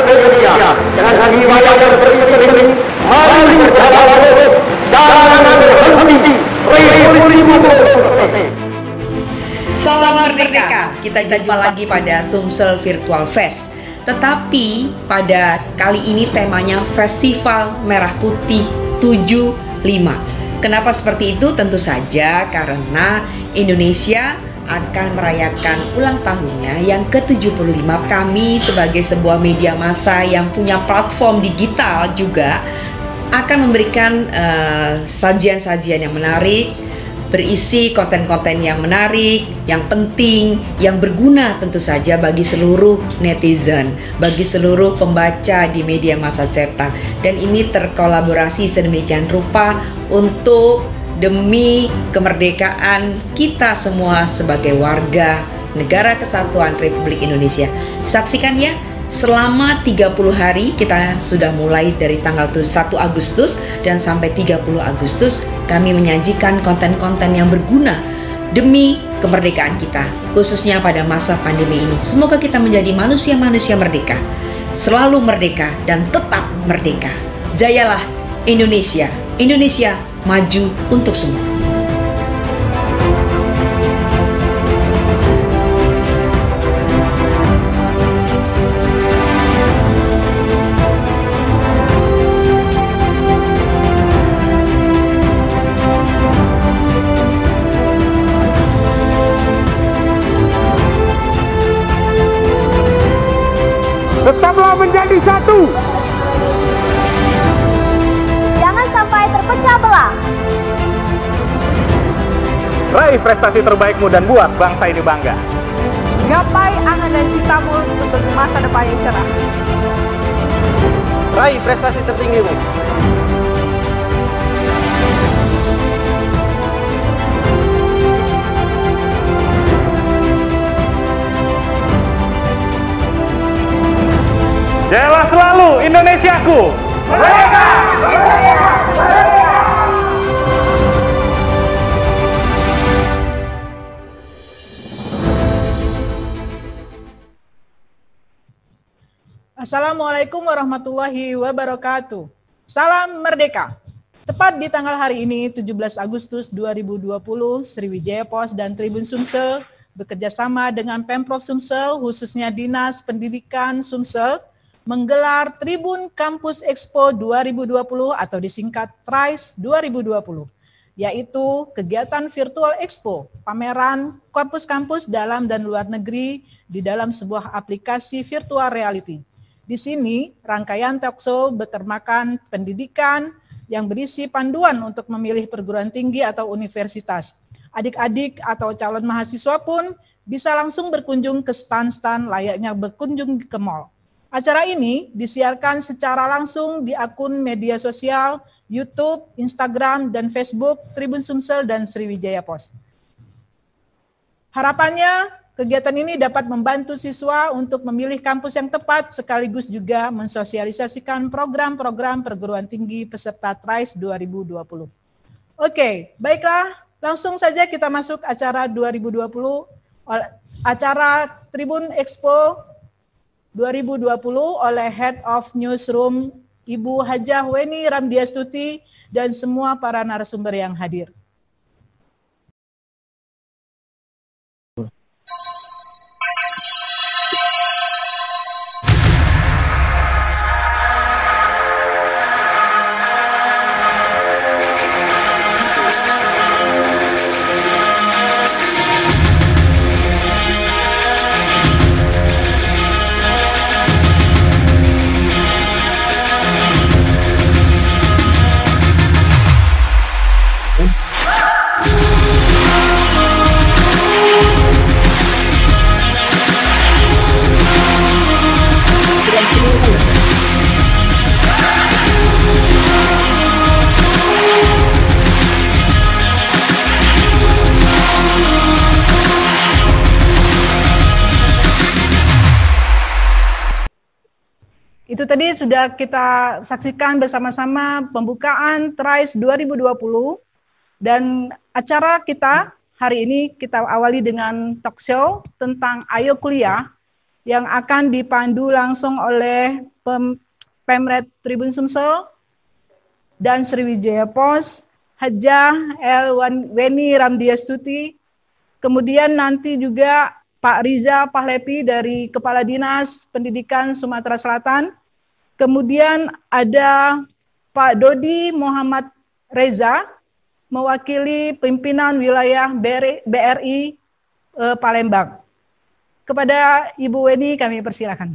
Indonesia. Jangan dibayar sering-sering. Mari berjalan terus. Jangan berhenti. Salam Merdeka. Kita jumpa lagi pada Sumsel Virtual Fest. Tetapi pada kali ini temanya Festival Merah Putih 75. Kenapa seperti itu? Tentu saja karena Indonesia akan merayakan ulang tahunnya yang ke-75. Kami sebagai sebuah media massa yang punya platform digital juga akan memberikan sajian-sajian yang menarik, berisi konten-konten yang menarik, yang penting, yang berguna tentu saja bagi seluruh netizen, bagi seluruh pembaca di media massa cetak. Dan ini terkolaborasi sedemikian rupa untuk demi kemerdekaan kita semua sebagai warga Negara Kesatuan Republik Indonesia. Saksikan ya, selama 30 hari kita sudah mulai dari tanggal 1 Agustus dan sampai 30 Agustus kami menyajikan konten-konten yang berguna demi kemerdekaan kita, khususnya pada masa pandemi ini. Semoga kita menjadi manusia-manusia merdeka, selalu merdeka dan tetap merdeka. Jayalah Indonesia, Indonesia maju untuk semua. Tetaplah menjadi satu. Jangan sampai terpecah belah. Raih prestasi terbaikmu dan buat bangsa ini bangga. Gapai angan dan citamu untuk masa depan yang cerah. Raih prestasi tertinggimu. Jayalah selalu Indonesiaku. Merdeka! Merdeka! Merdeka! Assalamualaikum warahmatullahi wabarakatuh. Salam Merdeka. Tepat di tanggal hari ini 17 Agustus 2020, Sriwijaya Pos dan Tribun Sumsel bekerja sama dengan Pemprov Sumsel, khususnya Dinas Pendidikan Sumsel, menggelar Tribun Kampus Expo 2020 atau disingkat TRICE 2020, yaitu kegiatan virtual expo, pameran kampus-kampus dalam dan luar negeri di dalam sebuah aplikasi virtual reality. Di sini, rangkaian talkshow bertemakan pendidikan yang berisi panduan untuk memilih perguruan tinggi atau universitas. Adik-adik atau calon mahasiswa pun bisa langsung berkunjung ke stand-stand layaknya berkunjung ke mall. Acara ini disiarkan secara langsung di akun media sosial, YouTube, Instagram, dan Facebook Tribun Sumsel dan Sriwijaya Pos. Harapannya, kegiatan ini dapat membantu siswa untuk memilih kampus yang tepat sekaligus juga mensosialisasikan program-program perguruan tinggi peserta TRICE 2020. Oke, baiklah, langsung saja kita masuk acara 2020, acara Tribun Expo 2020 oleh Head of Newsroom Ibu Hajah Weni Ramdiastuti dan semua para narasumber yang hadir. Itu tadi sudah kita saksikan bersama-sama pembukaan TRICE 2020 dan acara kita hari ini kita awali dengan talk show tentang Ayo Kuliah yang akan dipandu langsung oleh Pemret Tribun Sumsel dan Sriwijaya Pos, Hajah L. Weni Ramdiastuti, kemudian nanti juga Pak Riza Pahlevi dari Kepala Dinas Pendidikan Sumatera Selatan, kemudian ada Pak Dodi Muhammad Reza, mewakili pimpinan wilayah BRI Palembang. Kepada Ibu Weni kami persilakan.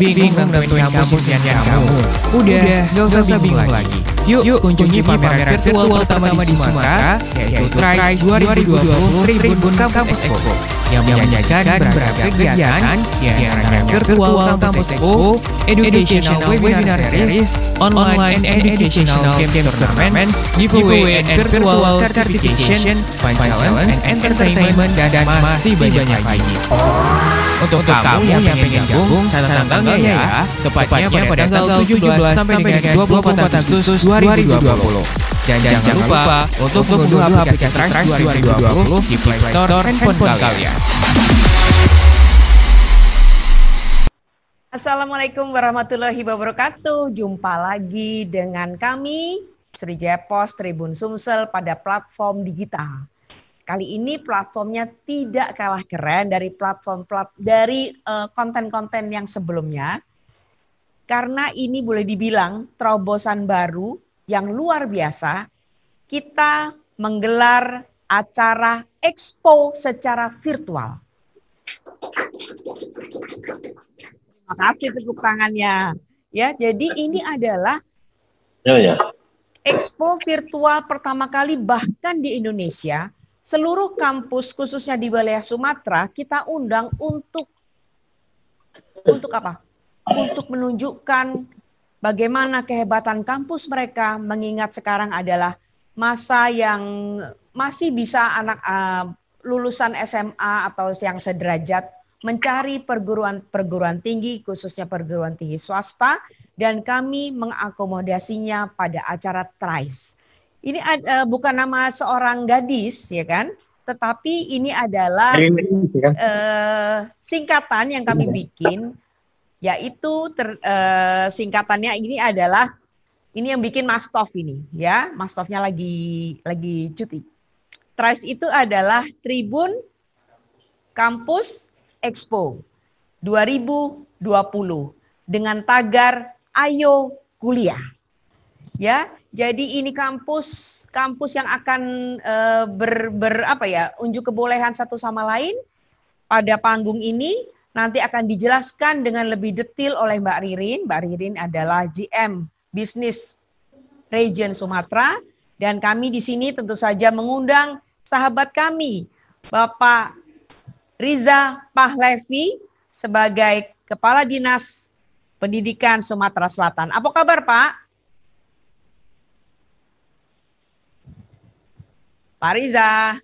Bingung nentuin kampus yang kamu? Udah, gak usah bingung lagi. Yuk kunjungi pameran virtual pertama di Sumatera, yaitu TRICE 2020 Tribun Campus Expo, yang menyajikan beragam kegiatan, diantaranya virtual Campus Expo, educational webinar series, online and educational game tournaments, giveaway and virtual certification, fun challenge, entertainment, dan masih banyak lagi. Untuk kamu yang pengen gabung, catat tanggalnya ya, tepatnya pada tanggal 17 sampai dengan 24 Agustus 2020. Dan jangan lupa untuk mengunduh aplikasi TRICE 2020 di Play Store handphone kalian. Assalamualaikum warahmatullahi wabarakatuh. Jumpa lagi dengan kami, Sriwijaya Pos Tribun Sumsel pada platform digital. Kali ini platformnya tidak kalah keren dari konten-konten yang sebelumnya. Karena ini boleh dibilang terobosan baru yang luar biasa. Kita menggelar acara expo secara virtual. Terima kasih tepuk tangannya. Ya, jadi ini adalah expo virtual pertama kali bahkan di Indonesia. Seluruh kampus khususnya di wilayah Sumatera kita undang untuk apa? Untuk menunjukkan bagaimana kehebatan kampus mereka, mengingat sekarang adalah masa yang masih bisa anak lulusan SMA atau yang sederajat mencari perguruan tinggi, khususnya perguruan tinggi swasta, dan kami mengakomodasinya pada acara TRICE. Ini bukan nama seorang gadis, ya kan? Tetapi ini adalah singkatan yang kami bikin, yaitu singkatannya ini adalah ini yang bikin Mas Tov ini, ya. Mas Tovnya lagi cuti. TRICE itu adalah Tribun Campus Expo 2020 dengan tagar Ayo Kuliah. Ya, jadi ini kampus yang akan unjuk kebolehan satu sama lain pada panggung ini nanti akan dijelaskan dengan lebih detail oleh Mbak Ririn. Mbak Ririn adalah GM Business Region Sumatera dan kami di sini tentu saja mengundang sahabat kami Bapak Riza Pahlevi sebagai Kepala Dinas Pendidikan Sumatera Selatan. Apa kabar, Pak? Pak Riza.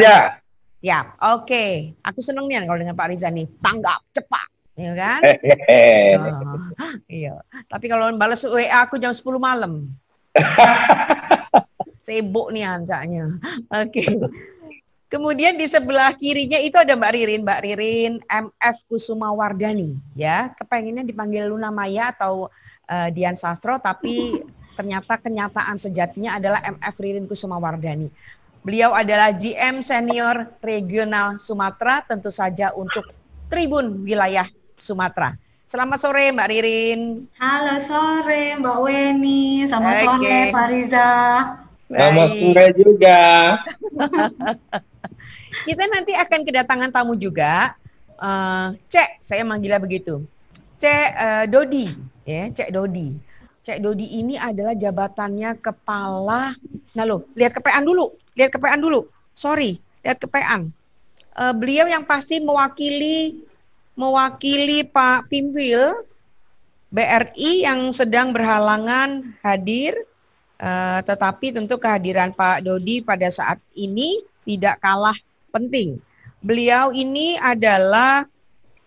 Ya. Ya, oke. Aku seneng nih kalau dengan Pak Riza nih, tanggap cepat, ya kan? Iya. Tapi kalau balas WA aku jam 10 malam. Sibuk nih ancaknya. Oke. Kemudian di sebelah kirinya itu ada Mbak Ririn MF Kusuma Wardani, ya. Kepengennya dipanggil Luna Maya atau Dian Sastro, tapi ternyata kenyataan sejatinya adalah MF Ririn Kusuma Wardani. Beliau adalah GM Senior Regional Sumatera, tentu saja untuk Tribun Wilayah Sumatera. Selamat sore Mbak Ririn. Halo sore Mbak Weni, selamat sore Pak Riza. Selamat sore juga. Kita nanti akan kedatangan tamu juga. Cek, saya manggilnya begitu. Cek Dodi, ya, Cek Dodi. Cek Dodi ini adalah jabatannya kepala. Nah lo, lihat kepean dulu. Sorry, lihat kepean. Beliau yang pasti mewakili Pak Pimpil BRI yang sedang berhalangan hadir. Tetapi tentu kehadiran Pak Dodi pada saat ini tidak kalah penting. Beliau ini adalah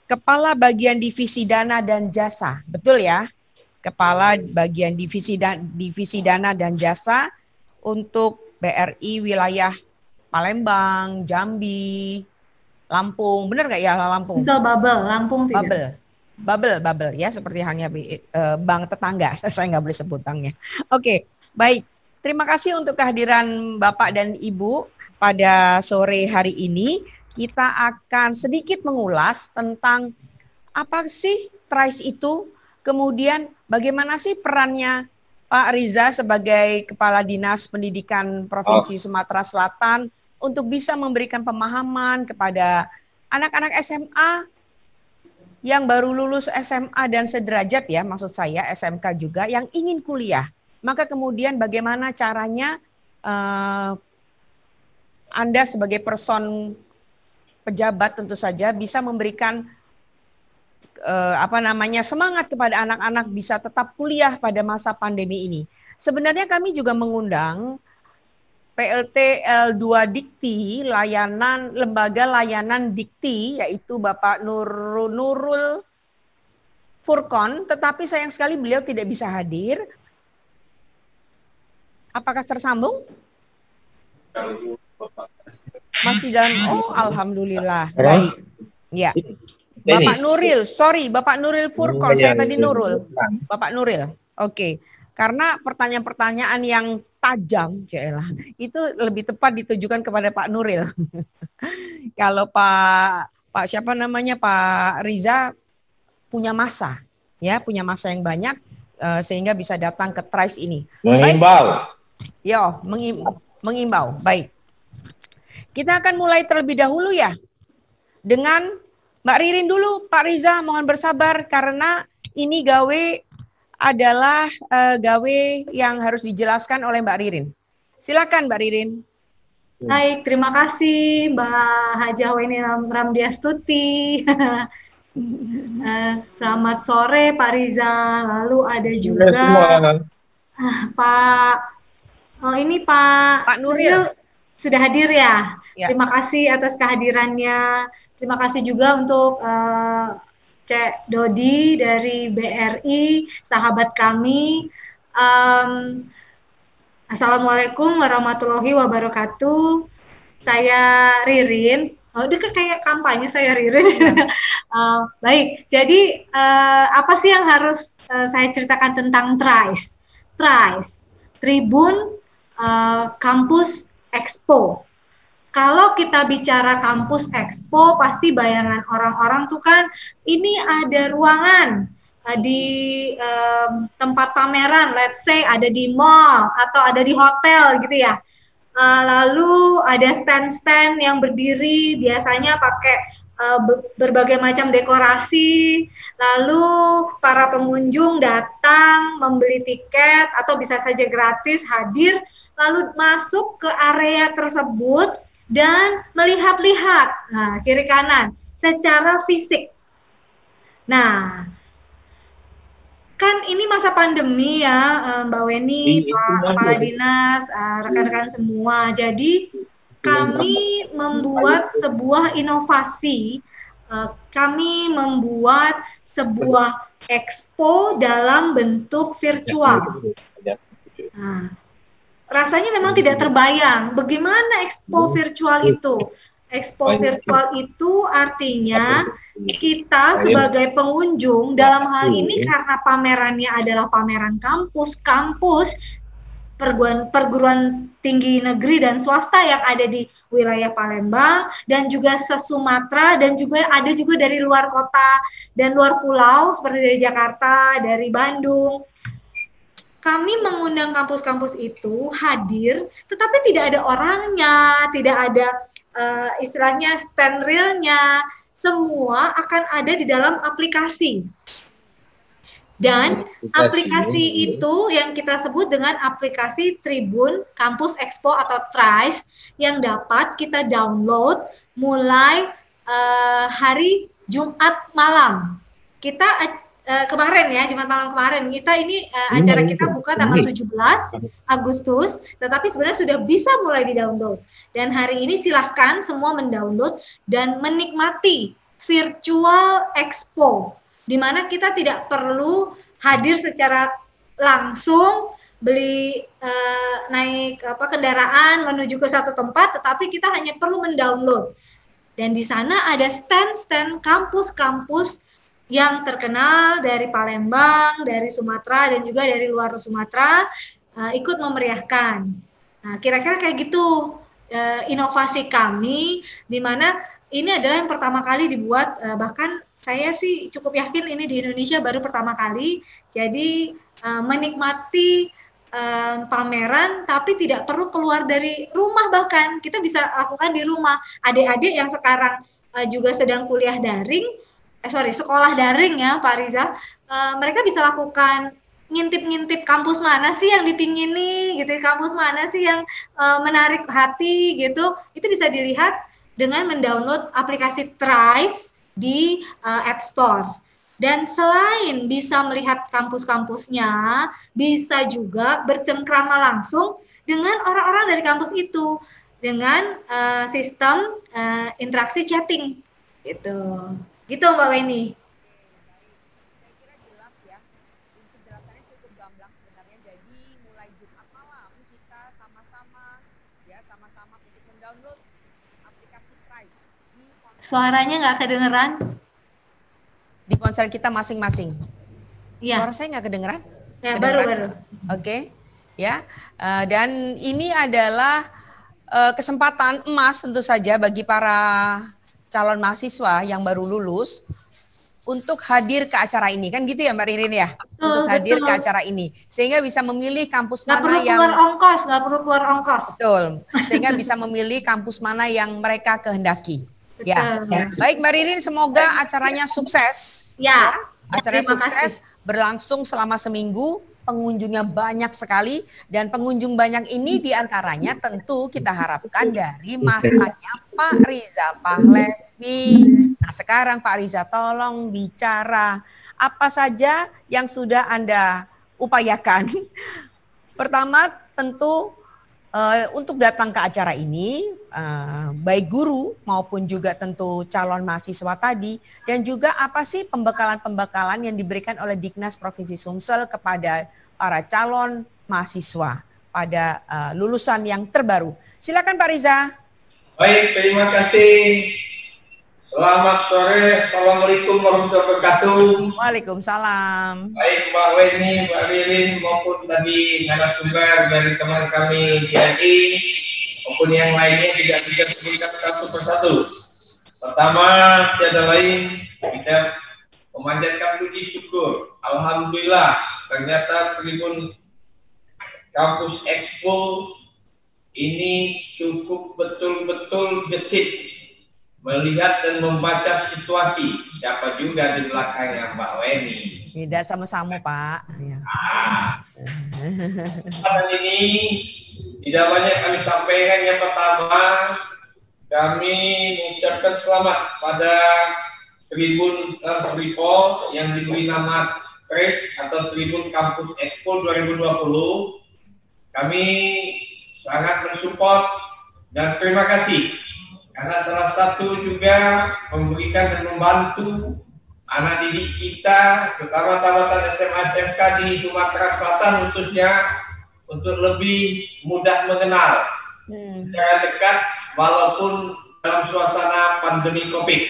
Kepala Bagian Divisi Dana dan Jasa, betul ya? Kepala Bagian Divisi Dana dan Jasa untuk BRI wilayah Palembang, Jambi, Lampung, bener nggak ya Lampung? Sumsel Babel, Lampung tidak. Bubble ya, seperti halnya bank tetangga. Saya nggak boleh sebut banknya. Oke, baik. Terima kasih untuk kehadiran Bapak dan Ibu pada sore hari ini. Kita akan sedikit mengulas tentang apa sih TRICE itu, kemudian bagaimana sih perannya Pak Riza sebagai Kepala Dinas Pendidikan Provinsi Sumatera Selatan untuk bisa memberikan pemahaman kepada anak-anak SMA yang baru lulus SMA dan sederajat ya, maksud saya SMK juga yang ingin kuliah. Maka kemudian bagaimana caranya Anda sebagai person pejabat tentu saja bisa memberikan semangat kepada anak-anak bisa tetap kuliah pada masa pandemi ini. Sebenarnya kami juga mengundang PLT L2 Dikti, lembaga layanan Dikti, yaitu Bapak Nurul Furqon, tetapi sayang sekali beliau tidak bisa hadir. Apakah tersambung? Masih dalam, alhamdulillah, baik. Ya, Bapak Nuril Furqon, saya tadi Nurul, Bapak Nuril, oke. Karena pertanyaan-pertanyaan yang tajam, itu lebih tepat ditujukan kepada Pak Nuril. Kalau Pak Riza punya masa yang banyak sehingga bisa datang ke TRICE ini. Mengimbau. Baik. Kita akan mulai terlebih dahulu ya dengan Mbak Ririn dulu. Pak Riza mohon bersabar karena ini adalah gawe yang harus dijelaskan oleh Mbak Ririn. Silakan Mbak Ririn. Baik, terima kasih Mbak Hajah Weni Ramdiastuti. Selamat sore Pak Riza. Lalu ada juga Pak Nuril sudah hadir ya. Terima kasih atas kehadirannya. Terima kasih juga untuk Cek Dodi dari BRI, sahabat kami. Assalamualaikum warahmatullahi wabarakatuh. Saya Ririn. Dekat kayak kampanye saya Ririn. Baik, jadi apa sih yang harus saya ceritakan tentang TRICE? TRICE, Tribun Kampus Expo. Kalau kita bicara kampus expo, pasti bayangan orang-orang tuh kan ini ada ruangan di tempat pameran, let's say ada di mall atau ada di hotel gitu ya. Lalu ada stand-stand yang berdiri, biasanya pakai berbagai macam dekorasi. Lalu para pengunjung datang membeli tiket atau bisa saja gratis hadir, lalu masuk ke area tersebut dan melihat-lihat, kiri kanan, secara fisik. Nah, kan ini masa pandemi ya, Mbak Weni, Pak Kepala Dinas, rekan-rekan semua. Jadi kami membuat sebuah inovasi, kami membuat sebuah expo dalam bentuk virtual. Nah, rasanya memang tidak terbayang bagaimana expo virtual itu. Expo virtual itu artinya kita sebagai pengunjung, dalam hal ini karena pamerannya adalah pameran kampus perguruan tinggi negeri dan swasta yang ada di wilayah Palembang dan juga se-Sumatera, dan juga ada juga dari luar kota dan luar pulau seperti dari Jakarta, dari Bandung. Kami mengundang kampus-kampus itu hadir, tetapi tidak ada orangnya, tidak ada istilahnya stand realnya, semua akan ada di dalam aplikasi. Dan aplikasi itu yang kita sebut dengan aplikasi Tribun Kampus Expo atau TRICE yang dapat kita download mulai hari Jumat malam. Kita kemarin ya, Jumat malam kemarin, kita ini acara kita buka tanggal 17 Agustus, tetapi sebenarnya sudah bisa mulai di-download. Dan hari ini silahkan semua mendownload dan menikmati virtual expo, di mana kita tidak perlu hadir secara langsung, beli naik kendaraan menuju ke satu tempat, tetapi kita hanya perlu mendownload. Dan di sana ada stand-stand kampus-kampus yang terkenal dari Palembang, dari Sumatera, dan juga dari luar Sumatera ikut memeriahkan. Nah, kira-kira kayak gitu inovasi kami, di mana ini adalah yang pertama kali dibuat, bahkan saya sih cukup yakin ini di Indonesia baru pertama kali. Jadi menikmati pameran tapi tidak perlu keluar dari rumah, bahkan kita bisa lakukan di rumah. Adik-adik yang sekarang juga sedang kuliah daring, sekolah daring ya Pak Riza, mereka bisa lakukan ngintip-ngintip kampus mana sih yang dipingini gitu, kampus mana sih yang menarik hati gitu, itu bisa dilihat dengan mendownload aplikasi TRICE di App Store. Dan selain bisa melihat kampus-kampusnya, bisa juga bercengkrama langsung dengan orang-orang dari kampus itu dengan sistem interaksi chatting gitu. Gitu Mbak Weni. Saya kira jelas ya. Penjelasannya cukup gamblang sebenarnya. Jadi mulai Jumat malam kita sama-sama untuk mendownload aplikasi TRICE di Suaranya nggak kedengeran. Di ponsel kita masing-masing. Ya. Suara saya nggak kedengeran? Ya, Kedengeran? baru. Oke. Ya. Dan ini adalah kesempatan emas tentu saja bagi para calon mahasiswa yang baru lulus untuk hadir ke acara ini, kan gitu ya Mbak Ririn ya? Untuk hadir ke acara ini, sehingga bisa memilih kampus mana yang nggak perlu keluar ongkos. Betul, sehingga bisa memilih kampus mana yang mereka kehendaki. Betul. Ya, baik Mbak Ririn, semoga acaranya sukses. Ya, acaranya terima sukses, berlangsung selama seminggu. Pengunjungnya banyak sekali, dan pengunjung banyak ini diantaranya tentu kita harapkan dari masanya Pak Riza Pahlevi. Nah sekarang Pak Riza tolong bicara apa saja yang sudah Anda upayakan. Pertama tentu untuk datang ke acara ini, baik guru maupun juga tentu calon mahasiswa tadi, dan juga apa sih pembekalan-pembekalan yang diberikan oleh Diknas Provinsi Sumsel kepada para calon mahasiswa pada lulusan yang terbaru. Silakan Pak Riza. Baik, terima kasih. Selamat sore, Assalamualaikum warahmatullahi wabarakatuh. Waalaikumsalam. Baik Mbak Weni, Mbak Ririn maupun tadi narasumber dari teman kami GRI maupun yang lainnya tidak bisa sebutkan satu persatu. Pertama, tiada lain kita memanjatkan puji syukur. Alhamdulillah, ternyata Tribun Kampus Expo ini cukup betul-betul gesit melihat dan membaca situasi. Siapa juga di belakangnya Mbak Weni. Tidak, sama-sama Pak. Ya. Kesempatan ini tidak banyak kami sampaikan. Yang pertama, kami mengucapkan selamat pada Tribun Tripol yang diberi nama TRICE atau Tribun Kampus Expo 2020. Kami sangat mensupport dan terima kasih karena salah satu juga memberikan dan membantu anak didik kita, terutama tamatan SMA SMK di Sumatera Selatan khususnya, untuk lebih mudah mengenal secara dekat walaupun dalam suasana pandemi COVID.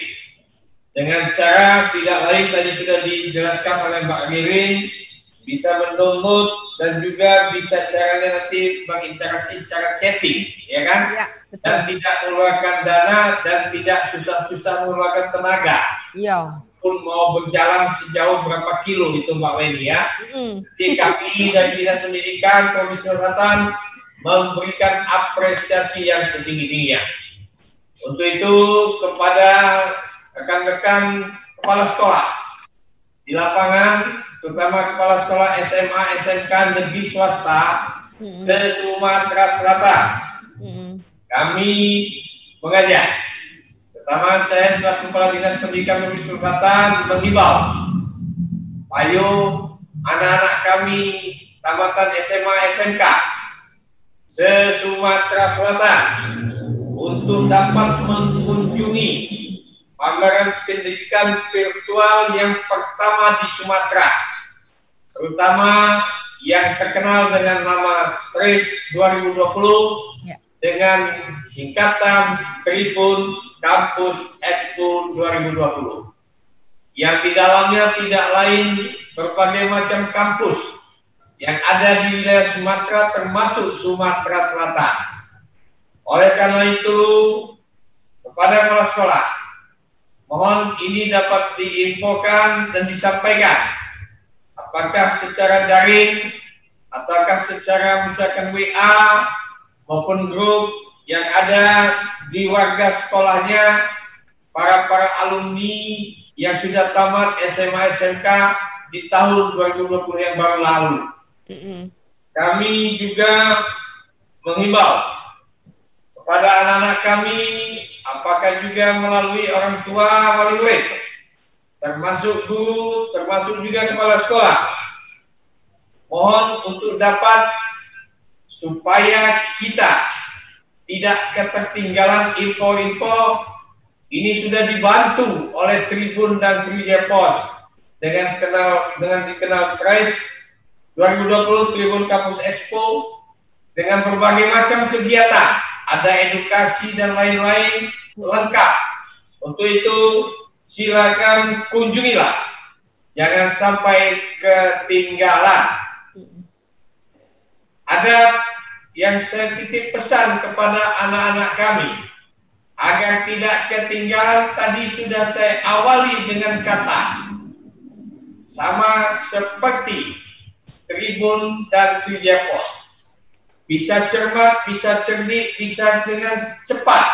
Dengan cara tidak lain tadi sudah dijelaskan oleh Mbak Ririn, bisa mendownload dan juga bisa caranya nanti berinteraksi secara chatting, ya kan? Ya, betul. Dan tidak mengeluarkan dana dan tidak susah-susah mengeluarkan tenaga. Iya. Pun mau berjalan sejauh berapa kilo itu Mbak Weni ya. Jadi kami dari Dinas Pendidikan Provinsi Selatan memberikan apresiasi yang setinggi-tingginya. Untuk itu kepada rekan-rekan kepala sekolah di lapangan, terutama kepala sekolah SMA, SMK negeri swasta se-Sumatera Selatan, kami mengajak. Pertama, saya selaku Kepala Dinas Pendidikan Provinsi Selatan mengimbau, ayo anak-anak kami tamatan SMA, SMK se-Sumatera Selatan untuk dapat mengunjungi pameran pendidikan virtual yang pertama di Sumatera, terutama yang terkenal dengan nama TRICE 2020 dengan singkatan Tribun Kampus Expo 2020 yang di dalamnya tidak lain berbagai macam kampus yang ada di wilayah Sumatera termasuk Sumatera Selatan. Oleh karena itu, kepada kepala sekolah, mohon ini dapat diinfokan dan disampaikan apakah secara daring ataukah secara misalkan WA maupun grup yang ada di warga sekolahnya, para alumni yang sudah tamat SMA SMK di tahun 2020 yang baru lalu. Kami juga menghimbau kepada anak-anak kami, apakah juga melalui orang tua wali murid, termasuk guru, termasuk juga kepala sekolah, mohon untuk dapat supaya kita tidak ketertinggalan info-info. Ini sudah dibantu oleh Tribun dan Sriwijaya Pos dengan dikenal TRICE 2020 Tribun Kampus Expo dengan berbagai macam kegiatan, ada edukasi dan lain-lain lengkap. Untuk itu silakan kunjungilah, jangan sampai ketinggalan. Ada yang saya titip pesan kepada anak-anak kami agar tidak ketinggalan. Tadi sudah saya awali dengan kata sama seperti Tribun dan Sriwijaya Pos, bisa cermat, bisa cerdik, bisa dengan cepat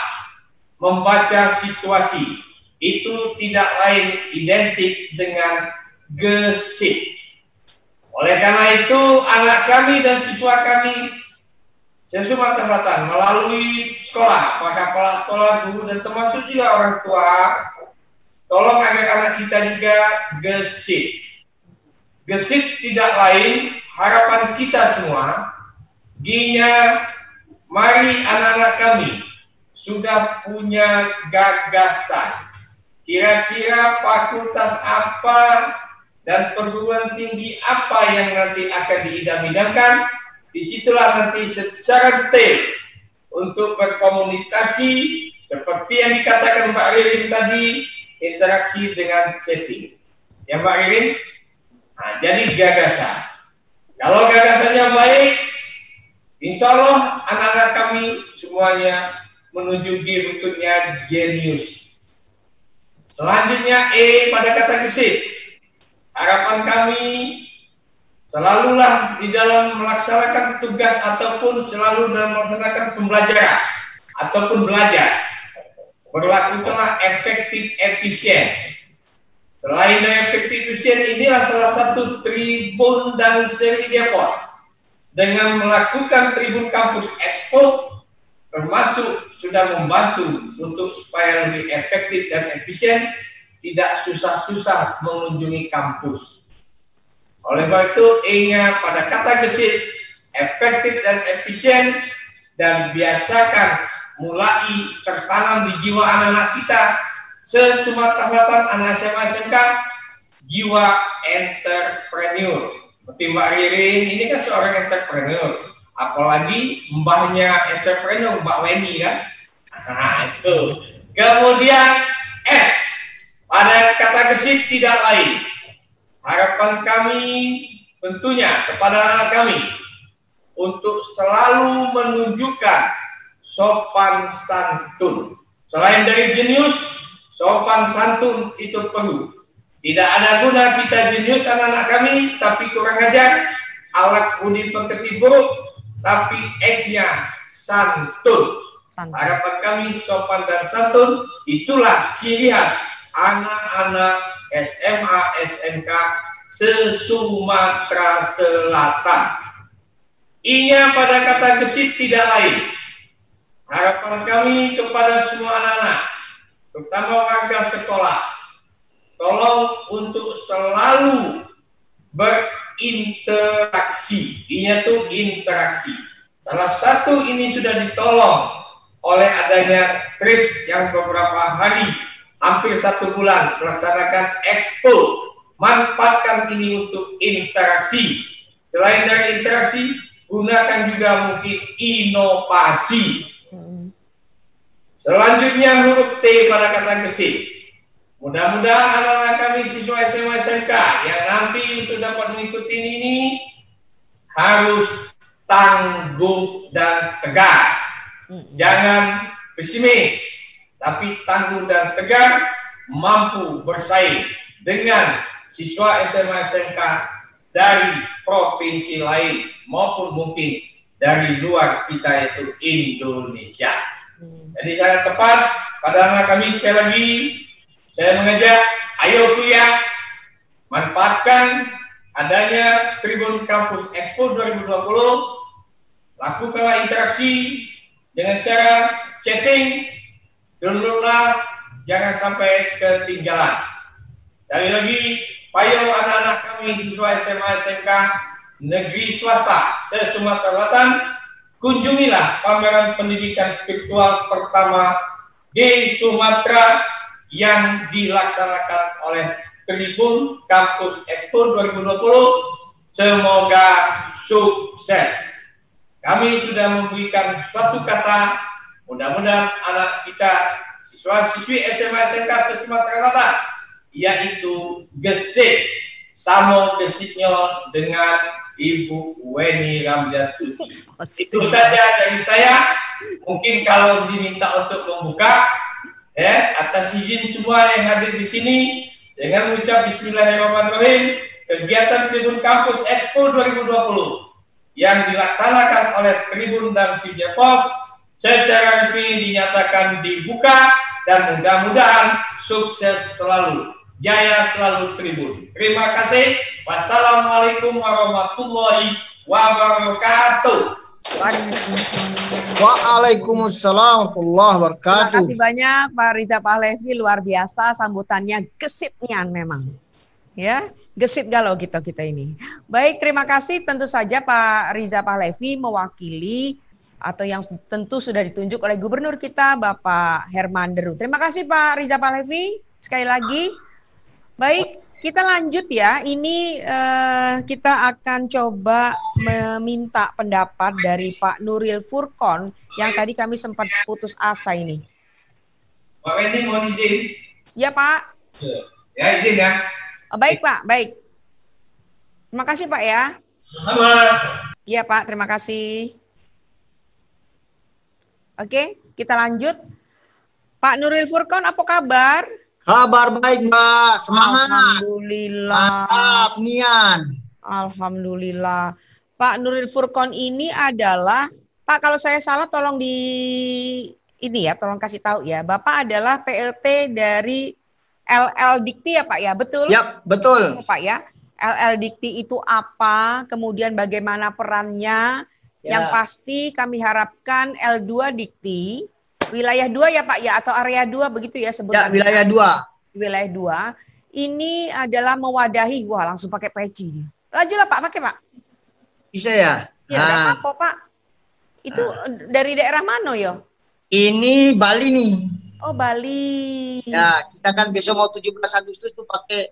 membaca situasi. Itu tidak lain identik dengan gesit. Oleh karena itu, anak kami dan siswa kami Sumatera Selatan melalui sekolah, apakah kepala sekolah, guru, dan termasuk juga orang tua, tolong agar anak kita juga gesit. Gesit tidak lain, harapan kita semua, mari anak-anak kami sudah punya gagasan. Kira-kira fakultas apa dan perguruan tinggi apa yang nanti akan diidam-idamkan. Disitulah nanti secara detail untuk berkomunikasi seperti yang dikatakan Mbak Ririn tadi, interaksi dengan setting. Ya Mbak Ririn? Nah, jadi gagasan. Kalau gagasannya baik, insya Allah anak-anak kami semuanya menuju berikutnya genius. Selanjutnya pada kata gesit. Harapan kami selalulah di dalam melaksanakan tugas ataupun selalu dalam melaksanakan pembelajaran ataupun belajar, berlakukanlah efektif efisien. Selain dari efektif efisien, inilah salah satu Tribun dan Sriwijaya Pos dengan melakukan Tribun Kampus Expo, termasuk sudah membantu untuk supaya lebih efektif dan efisien, tidak susah-susah mengunjungi kampus. Oleh sebab itu, ingat pada kata gesit, efektif dan efisien, dan biasakan mulai tertanam di jiwa anak-anak kita se-Sumatera Selatan, anak SMA SMK, jiwa entrepreneur. Seperti Mbak Ririn, ini kan seorang entrepreneur. Apalagi mbahnya entrepreneur, Mbak Weni kan? Nah, itu. Kemudian S, pada kata gesit tidak lain. Harapan kami tentunya kepada anak kami untuk selalu menunjukkan sopan santun. Selain dari jenius, sopan santun itu perlu. Tidak ada guna kita jenius anak-anak kami, tapi kurang ajar, alat budi pekerti buruk, tapi S-nya santun. Harapan kami sopan dan santun, itulah ciri khas anak-anak SMA, SMK se-Sumatera Selatan. I-nya pada kata gesit tidak lain. Harapan kami kepada semua anak-anak, terutama warga sekolah, tolong untuk selalu berinteraksi. I-nya tuh interaksi. Salah satu ini sudah ditolong oleh adanya TRICE yang beberapa hari, hampir 1 bulan melaksanakan expo. Manfaatkan ini untuk interaksi. Selain dari interaksi, gunakan juga mungkin inovasi. Selanjutnya huruf T pada kata gesit. Mudah-mudahan anak-anak kami siswa SMA SMK yang nanti untuk dapat mengikuti ini harus tangguh dan tegar. Jangan pesimis, tapi tangguh dan tegar, mampu bersaing dengan siswa SMA SMK dari provinsi lain maupun mungkin dari luar kita yaitu Indonesia. Jadi sangat tepat pada anak kami sekali lagi saya mengajak, ayo kuliah, manfaatkan adanya Tribun Kampus Expo 2020, lakukanlah interaksi dengan cara chatting, downloadlah, jangan sampai ketinggalan. Sekali lagi, payo anak-anak kami siswa SMA SMK negeri swasta se-Sumatera Selatan, kunjungilah pameran pendidikan virtual pertama di Sumatera yang dilaksanakan oleh Tribun Kampus Expo 2020. Semoga sukses. Kami sudah memberikan suatu kata, mudah-mudahan anak kita siswa-siswi SMA SMK se-Sumatera Selatan, yaitu gesit. Sama gesitnya dengan Ibu Weni Ramjatusi. Itu saja dari saya. Mungkin kalau diminta untuk membuka, atas izin semua yang hadir di sini, dengan mengucap Bismillahirrahmanirrahim, kegiatan Tribun Kampus Expo 2020 yang dilaksanakan oleh Tribun dan Media Pos secara resmi dinyatakan dibuka dan mudah-mudahan sukses selalu. Jaya selalu Tribun. Terima kasih. Wassalamualaikum warahmatullahi wabarakatuh. Waalaikumsalam warahmatullahi wabarakatuh. Terima kasih banyak Pak Riza Pahlevi, luar biasa sambutannya, gesit nian memang. Ya, gesit galau kita ini. Baik, terima kasih. Tentu saja Pak Riza Pahlevi mewakili atau yang tentu sudah ditunjuk oleh Gubernur kita Bapak Herman Deru. Terima kasih Pak Riza Pahlevi sekali lagi. Baik, kita lanjut ya. Ini kita akan coba meminta pendapat dari Pak Nuril Furqon yang tadi kami sempat putus asa ini. Pak Wendy mau izin? Ya Pak. Ya izin ya. Baik Pak, baik. Terima kasih Pak ya. Sama. Iya Pak, terima kasih. Oke, kita lanjut. Pak Nuril Furqon, apa kabar? Kabar baik Mbak, semangat. Alhamdulillah. Mantap, Nian. Alhamdulillah. Pak Nuril Furqon ini adalah, Pak kalau saya salah tolong tolong kasih tahu ya. Bapak adalah PLT dari LL Dikti ya Pak ya, betul? Yap, betul. Pak ya. LL Dikti itu apa? Kemudian bagaimana perannya? Ya. Yang pasti kami harapkan L2 Dikti wilayah 2 ya Pak ya, atau area 2 begitu ya sebutannya. Ya, wilayah 2. Wilayah 2 ini adalah mewadahi, wah langsung pakai peci. Lanjutlah Pak, pakai Pak. Bisa ya? Ya, nggak apa-apa Pak. Itu dari daerah mana yo? Ini Bali nih. Oh Bali. Ya, kita kan besok mau 17 Agustus tuh pakai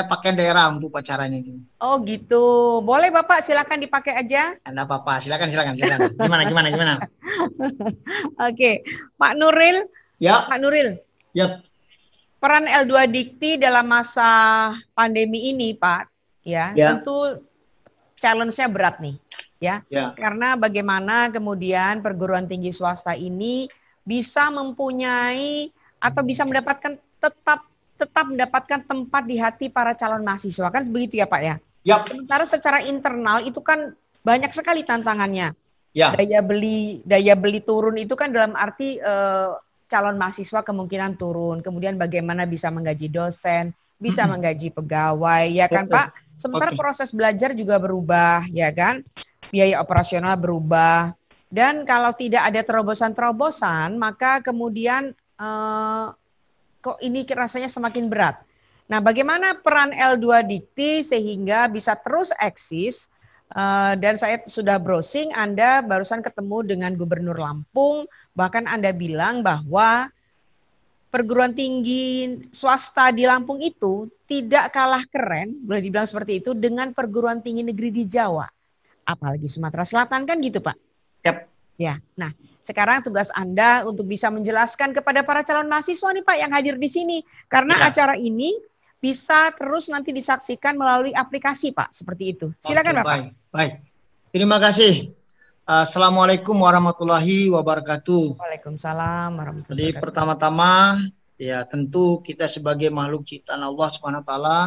pakaian daerah untuk acaranya itu. Oh gitu. Boleh Bapak, silakan dipakai aja. Enggak apa-apa, silakan. Gimana? Oke, Pak Nuril. Ya. Pak Nuril. Yap. Peran L2 Dikti dalam masa pandemi ini, Pak, ya. Tentu challenge-nya berat nih, ya. Karena bagaimana kemudian perguruan tinggi swasta ini bisa mempunyai atau bisa mendapatkan tetap mendapatkan tempat di hati para calon mahasiswa, kan begitu ya Pak ya? Yap. Sementara secara internal itu kan banyak sekali tantangannya. Ya. Daya beli turun itu kan dalam arti calon mahasiswa kemungkinan turun. Kemudian bagaimana bisa menggaji dosen, bisa menggaji pegawai, ya kan Pak? Sementara proses belajar juga berubah, ya kan? Biaya operasional berubah. Dan kalau tidak ada terobosan-terobosan, maka kemudian kok ini rasanya semakin berat. Nah, bagaimana peran L2 Dikti sehingga bisa terus eksis? Dan saya sudah browsing, Anda barusan ketemu dengan Gubernur Lampung, bahkan Anda bilang bahwa perguruan tinggi swasta di Lampung itu tidak kalah keren, boleh dibilang seperti itu, dengan perguruan tinggi negeri di Jawa. Apalagi Sumatera Selatan kan gitu Pak? Yep. Ya, nah sekarang tugas Anda untuk bisa menjelaskan kepada para calon mahasiswa nih Pak yang hadir di sini. Karena acara ini bisa terus nanti disaksikan melalui aplikasi Pak, seperti itu. Silakan Bapak. Baik. Terima kasih. Assalamualaikum warahmatullahi wabarakatuh. Waalaikumsalam warahmatullahi Jadi wabarakatuh. pertama-tama ya tentu kita sebagai makhluk ciptaan Allah Subhanahu wa taala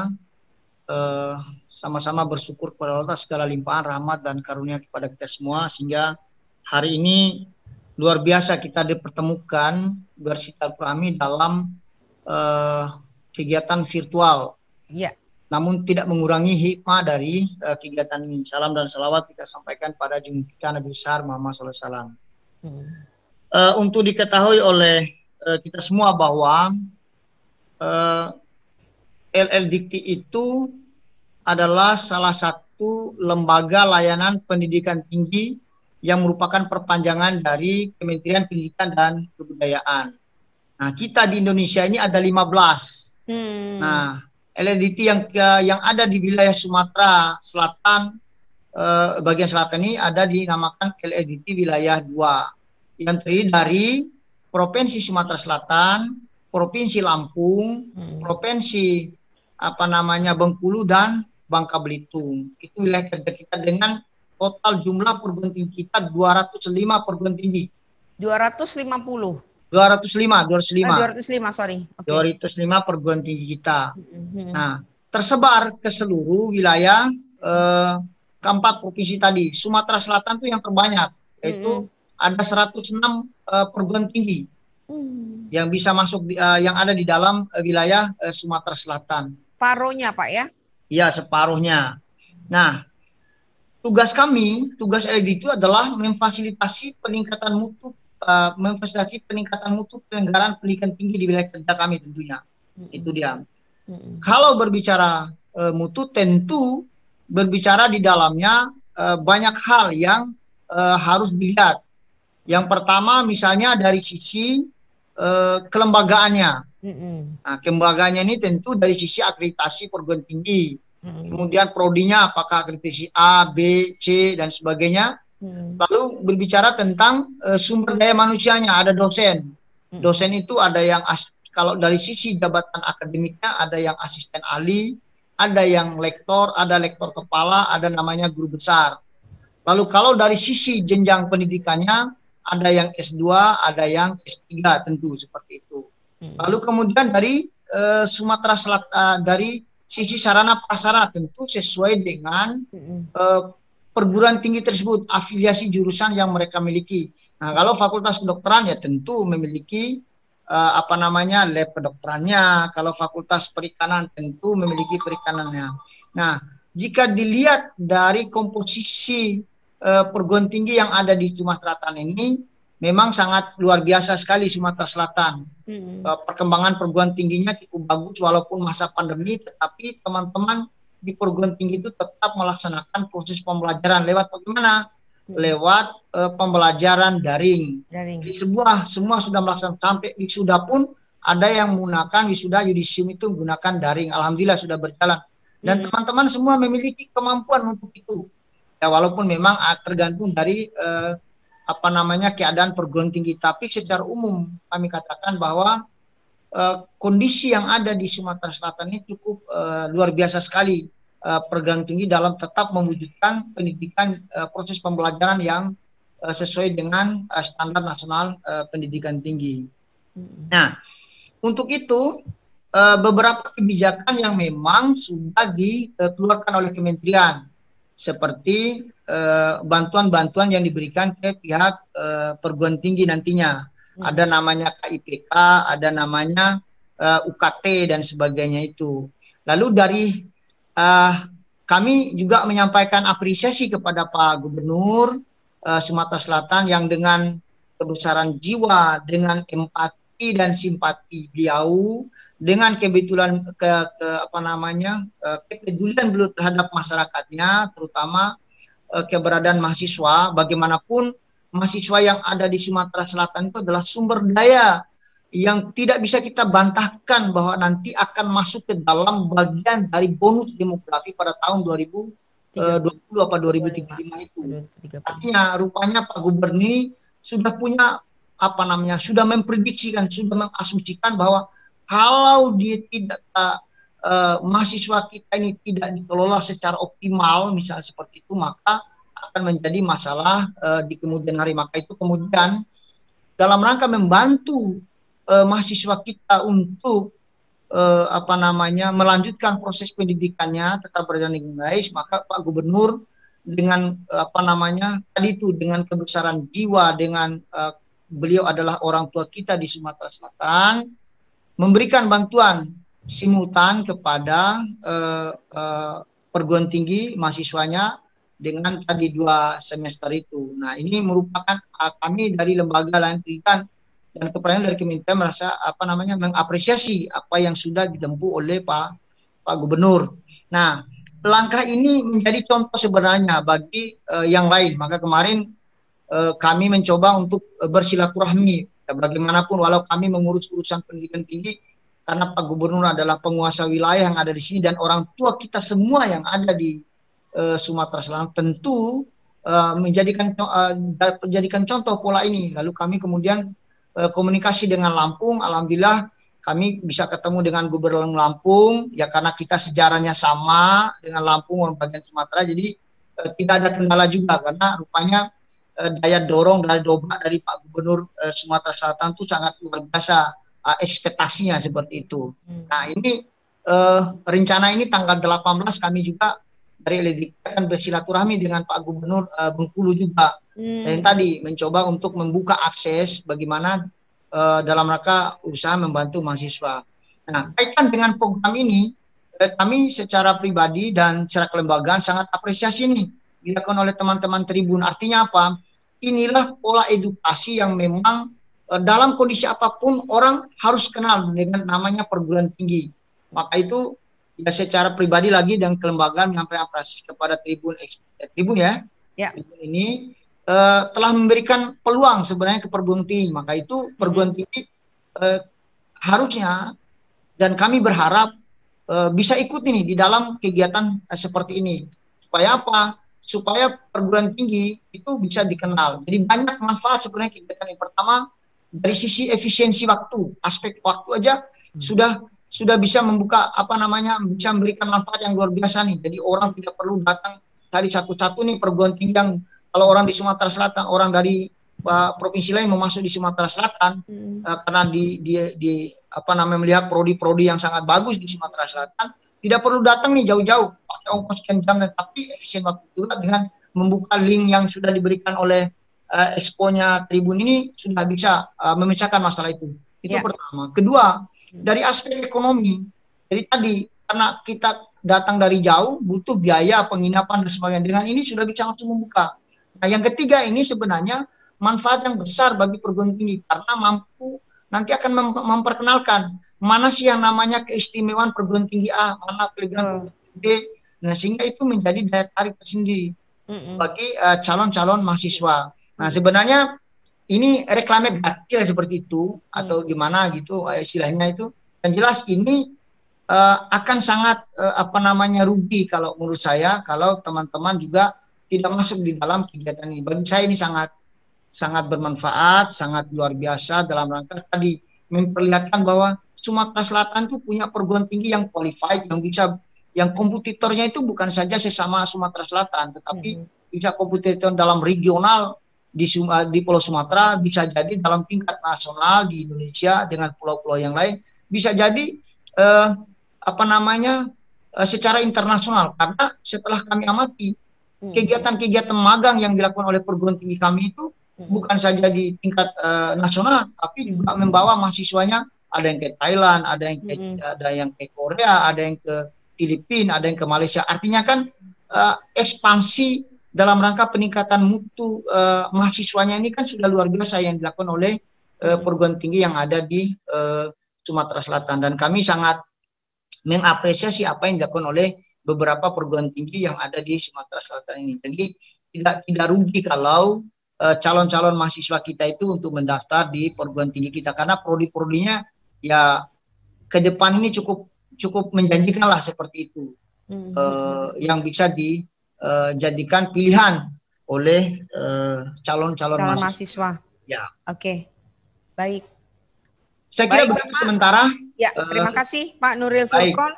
sama-sama bersyukur kepada Allah atas segala limpahan rahmat dan karunia kepada kita semua sehingga hari ini luar biasa kita dipertemukan bersilaturahmi dalam kegiatan virtual. Iya. Namun tidak mengurangi hikmah dari kegiatan ini. Salam dan salawat kita sampaikan pada junjungan kita Nabi besar Muhammad SAW. Untuk diketahui oleh kita semua bahwa LLDikti itu adalah salah satu lembaga layanan pendidikan tinggi yang merupakan perpanjangan dari Kementerian Pendidikan dan Kebudayaan. Nah, kita di Indonesia ini ada 15. Nah, LLDikti yang ada di wilayah Sumatera Selatan, bagian selatan ini ada dinamakan LLDikti wilayah 2 yang terdiri dari Provinsi Sumatera Selatan, Provinsi Lampung, Provinsi Bengkulu dan Bangka Belitung. Itu wilayah kerja kita dengan total jumlah perguruan tinggi kita 205 perguruan tinggi. 250. 205, sorry. Okay. 205 perguruan tinggi kita. Nah, tersebar ke seluruh wilayah keempat provinsi tadi. Sumatera Selatan itu yang terbanyak, yaitu ada 106 perguruan tinggi yang bisa masuk yang ada di dalam wilayah Sumatera Selatan. Separuhnya Pak ya? Iya, separuhnya. Nah, tugas LLD itu adalah memfasilitasi peningkatan mutu penyelenggaraan pendidikan tinggi di wilayah kerja kami tentunya. Itu dia. Kalau berbicara mutu tentu berbicara di dalamnya banyak hal yang harus dilihat. Yang pertama misalnya dari sisi kelembagaannya. Nah, kelembagaannya ini tentu dari sisi akreditasi perguruan tinggi. Kemudian prodinya apakah akreditasi A, B, C dan sebagainya. Lalu berbicara tentang sumber daya manusianya, ada dosen. Dosen itu ada yang kalau dari sisi jabatan akademiknya ada yang asisten ahli, ada yang lektor, ada lektor kepala, ada namanya guru besar. Lalu kalau dari sisi jenjang pendidikannya ada yang S2, ada yang S3 tentu seperti itu. Lalu kemudian dari Sumatera Selatan dari sisi sarana prasarana tentu sesuai dengan perguruan tinggi tersebut, afiliasi jurusan yang mereka miliki. Nah, kalau fakultas kedokteran ya tentu memiliki lab kedokterannya. Kalau fakultas perikanan tentu memiliki perikanannya. Nah, jika dilihat dari komposisi perguruan tinggi yang ada di Sumatera Selatan ini, memang sangat luar biasa sekali Sumatera Selatan. Perkembangan perguruan tingginya cukup bagus walaupun masa pandemi, tetapi teman-teman di perguruan tinggi itu tetap melaksanakan proses pembelajaran lewat bagaimana? Lewat pembelajaran daring. Jadi semua sudah melaksanakan, sampai wisuda pun ada yang menggunakan wisuda yudisium itu menggunakan daring. Alhamdulillah sudah berjalan. Dan teman-teman semua memiliki kemampuan untuk itu. Ya walaupun memang tergantung dari keadaan perguruan tinggi, tapi secara umum kami katakan bahwa kondisi yang ada di Sumatera Selatan ini cukup luar biasa sekali, perguruan tinggi dalam tetap mewujudkan pendidikan proses pembelajaran yang sesuai dengan standar nasional pendidikan tinggi. Nah, untuk itu beberapa kebijakan yang memang sudah dikeluarkan oleh kementerian seperti bantuan-bantuan yang diberikan ke pihak perguruan tinggi nantinya. Ada namanya KIPK, ada namanya UKT dan sebagainya itu. Lalu dari kami juga menyampaikan apresiasi kepada Pak Gubernur Sumatera Selatan yang dengan kebesaran jiwa, dengan empati dan simpati beliau, dengan kepedulian beliau terhadap masyarakatnya, terutama keberadaan mahasiswa. Bagaimanapun mahasiswa yang ada di Sumatera Selatan itu adalah sumber daya yang tidak bisa kita bantahkan bahwa nanti akan masuk ke dalam bagian dari bonus demografi pada tahun 2020 atau 2035 itu. Artinya rupanya Pak Gubernur sudah punya apa namanya, sudah memprediksikan, sudah mengasumsikan bahwa kalau dia tidak mahasiswa kita ini tidak dikelola secara optimal, misalnya seperti itu, maka akan menjadi masalah di kemudian hari. Maka itu kemudian dalam rangka membantu mahasiswa kita untuk apa namanya melanjutkan proses pendidikannya tetap berjalan dengan baik, maka Pak Gubernur dengan apa namanya tadi itu dengan kebesaran jiwa, dengan beliau adalah orang tua kita di Sumatera Selatan, memberikan bantuan simultan kepada perguruan tinggi mahasiswanya dengan tadi 2 semester itu. Nah, ini merupakan kami dari lembaga layanan pendidikan dan keperluan dari Kementerian merasa apa namanya mengapresiasi apa yang sudah ditempuh oleh Pak Gubernur. Nah, langkah ini menjadi contoh sebenarnya bagi yang lain. Maka kemarin kami mencoba untuk bersilaturahmi. Ya, bagaimanapun walau kami mengurus urusan pendidikan tinggi, karena Pak Gubernur adalah penguasa wilayah yang ada di sini dan orang tua kita semua yang ada di Sumatera Selatan tentu menjadikan contoh pola ini. Lalu kami kemudian komunikasi dengan Lampung. Alhamdulillah kami bisa ketemu dengan Gubernur Lampung ya, karena kita sejarahnya sama dengan Lampung bagian Sumatera, jadi tidak ada kendala juga, karena rupanya daya dorong dari dobrak dari Pak Gubernur Sumatera Selatan itu sangat luar biasa, ekspektasinya seperti itu. Nah, ini rencana ini tanggal 18 kami juga dari LDK akan bersilaturahmi dengan Pak Gubernur Bengkulu juga. Dan tadi mencoba untuk membuka akses bagaimana dalam rangka usaha membantu mahasiswa. Nah, kaitan dengan program ini, kami secara pribadi dan secara kelembagaan sangat apresiasi nih dilakukan oleh teman-teman Tribun. Artinya apa? Inilah pola edukasi yang memang dalam kondisi apapun orang harus kenal dengan namanya perguruan tinggi. Maka itu ya secara pribadi lagi dan kelembagaan menyampaikan apresiasi kepada Tribun ya. Tribun ini telah memberikan peluang sebenarnya ke perguruan tinggi. Maka itu perguruan tinggi harusnya dan kami berharap bisa ikut ini di dalam kegiatan seperti ini. Supaya apa? Supaya perguruan tinggi itu bisa dikenal. Jadi banyak manfaat sebenarnya kegiatan yang pertama dari sisi efisiensi waktu, aspek waktu aja sudah bisa membuka apa namanya, bisa memberikan manfaat yang luar biasa nih. Jadi orang tidak perlu datang dari satu-satu nih perguruan tinggi yang kalau orang di Sumatera Selatan, orang dari provinsi lain mau masuk di Sumatera Selatan karena di apa namanya melihat prodi-prodi yang sangat bagus di Sumatera Selatan, tidak perlu datang nih jauh-jauh pakai ongkos sekian jam, tapi efisien waktu juga dengan membuka link yang sudah diberikan oleh expo-nya Tribun ini sudah bisa memecahkan masalah itu. Itu pertama. Kedua, dari aspek ekonomi. Jadi tadi karena kita datang dari jauh butuh biaya penginapan dan sebagainya. Dengan ini sudah bisa langsung membuka. Nah, yang ketiga ini sebenarnya manfaat yang besar bagi perguruan tinggi karena mampu nanti akan memperkenalkan mana sih yang namanya keistimewaan perguruan tinggi A, mana perguruan tinggi B. Nah, sehingga itu menjadi daya tarik tersendiri bagi calon-calon mahasiswa. Nah, sebenarnya ini reklame gratis seperti itu atau gimana gitu istilahnya itu. Dan jelas ini akan sangat apa namanya rugi kalau menurut saya kalau teman-teman juga tidak masuk di dalam kegiatan ini. Bagi saya ini sangat bermanfaat, sangat luar biasa dalam rangka tadi memperlihatkan bahwa Sumatera Selatan itu punya perguruan tinggi yang qualified, yang bisa, yang kompetitornya itu bukan saja sesama Sumatera Selatan, tetapi bisa kompetitor dalam regional di Pulau Sumatera, bisa jadi dalam tingkat nasional di Indonesia dengan pulau-pulau yang lain, bisa jadi apa namanya secara internasional. Karena setelah kami amati kegiatan-kegiatan magang yang dilakukan oleh perguruan tinggi kami itu bukan saja di tingkat nasional, tapi juga membawa mahasiswanya. Ada yang ke Thailand, ada yang ke Korea, ada yang ke Filipina, ada yang ke Malaysia. Artinya kan ekspansi dalam rangka peningkatan mutu mahasiswanya ini kan sudah luar biasa yang dilakukan oleh perguruan tinggi yang ada di Sumatera Selatan. Dan kami sangat mengapresiasi apa yang dilakukan oleh beberapa perguruan tinggi yang ada di Sumatera Selatan ini. Jadi tidak rugi kalau calon-calon mahasiswa kita itu untuk mendaftar di perguruan tinggi kita, karena prodi-prodinya ya ke depan ini cukup menjanjikan lah seperti itu, yang bisa dijadikan pilihan oleh calon-calon mahasiswa. Ya. Oke, baik. Saya kira Baik, begitu sementara. Ya, terima kasih Pak Nuril baik. Furqon.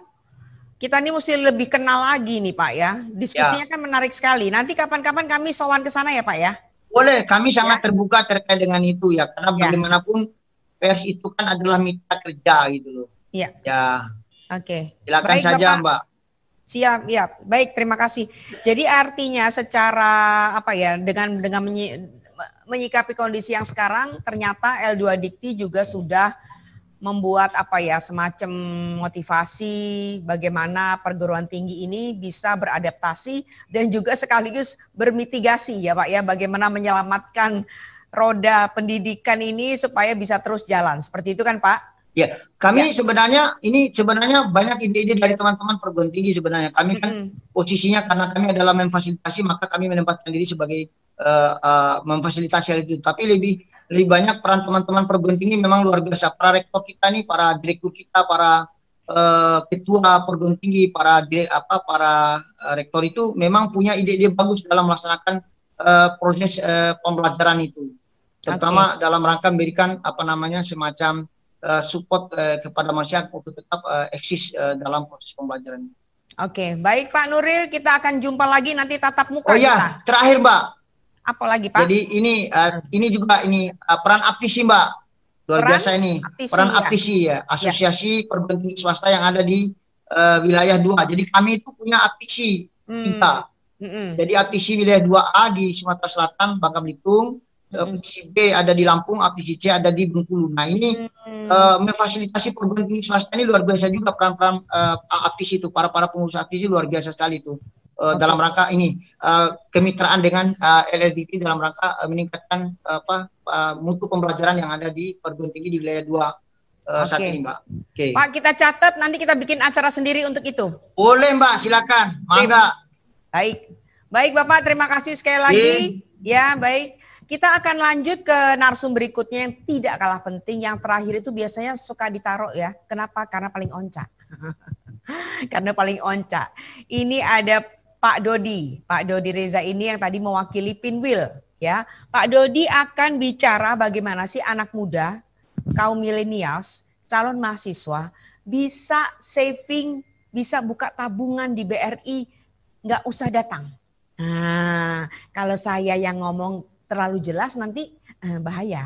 Kita ini mesti lebih kenal lagi nih Pak ya. Diskusinya kan menarik sekali. Nanti kapan-kapan kami sowan ke sana ya Pak ya. Boleh, kami sangat terbuka terkait dengan itu ya. Karena bagaimanapun pers itu kan adalah mitra kerja gitu loh. Iya. Ya. Oke. Silakan Baik, saja Bapak. Mbak. Siap, ya. Baik, terima kasih. Jadi artinya secara apa ya, dengan menyikapi kondisi yang sekarang, ternyata L2 Dikti juga sudah membuat apa ya, semacam motivasi bagaimana perguruan tinggi ini bisa beradaptasi dan juga sekaligus bermitigasi ya Pak ya, bagaimana menyelamatkan roda pendidikan ini supaya bisa terus jalan. Seperti itu kan Pak? Ya, kami sebenarnya banyak ide-ide dari teman-teman perguruan tinggi sebenarnya. Kami kan posisinya karena kami adalah memfasilitasi, maka kami menempatkan diri sebagai memfasilitasi hal itu. Tapi lebih banyak peran teman-teman perguruan tinggi memang luar biasa. Para rektor kita nih, para direktur kita, para ketua perguruan tinggi, para rektor itu memang punya ide-ide bagus dalam melaksanakan proses pembelajaran itu. Terutama dalam rangka memberikan semacam support kepada masyarakat untuk tetap eksis dalam proses pembelajaran. Oke, baik Pak Nuril, kita akan jumpa lagi nanti tatap muka kita. Oh iya, terakhir Mbak. Apa lagi Pak? Jadi ini juga peran APTISI Mbak. Luar biasa ini. Peran APTISI ya, Asosiasi Perguruan Tinggi Swasta yang ada di wilayah 2. Jadi kami itu punya APTISI kita. Jadi APTISI wilayah 2A di Sumatera Selatan, Bangka Belitung. APTISI B ada di Lampung, APTISI C ada di Bengkulu. Nah ini memfasilitasi perguruan tinggi swasta ini luar biasa juga peran-peran APTISI itu, para pengurus APTISI luar biasa sekali itu. Dalam rangka ini kemitraan dengan LLDT dalam rangka meningkatkan mutu pembelajaran yang ada di perguruan tinggi di wilayah 2 saat ini Mbak. Pak, kita catat nanti kita bikin acara sendiri untuk itu. Boleh Mbak, silakan. Mangga. Baik Bapak, terima kasih sekali lagi. Ya, baik. Kita akan lanjut ke narsum berikutnya yang tidak kalah penting. Yang terakhir itu biasanya suka ditaruh ya. Kenapa? Karena paling oncak. Karena paling oncak. Ini ada Pak Dodi. Pak Dodi Reza ini yang tadi mewakili Pinwil. Ya, Pak Dodi akan bicara bagaimana sih anak muda, kaum milenials, calon mahasiswa bisa saving, bisa buka tabungan di BRI, nggak usah datang. Nah, kalau saya yang ngomong terlalu jelas nanti bahaya.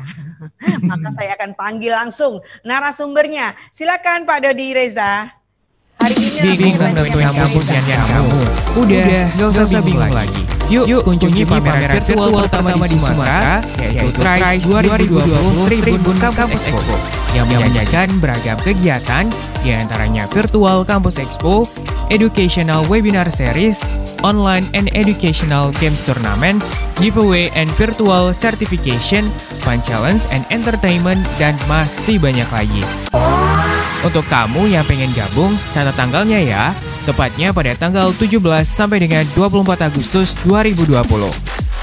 Maka saya akan panggil langsung narasumbernya. Silakan Pak Dodi Reza. Hari ini bingung dengan kampusnya kamu. Udah, gak usah bingung lagi. Yuk kunjungi pameran virtual pertama di Sumatera, yaitu TRICE 2020 Tribun Kampus Expo, yang menyajikan beragam kegiatan, diantaranya Virtual Campus Expo, Educational Webinar Series, Online and Educational Games Tournaments, Giveaway and Virtual Certification, Fun Challenge and Entertainment, dan masih banyak lagi. Untuk kamu yang pengen gabung, catat tanggalnya ya, tepatnya pada tanggal 17 sampai dengan 24 Agustus 2020.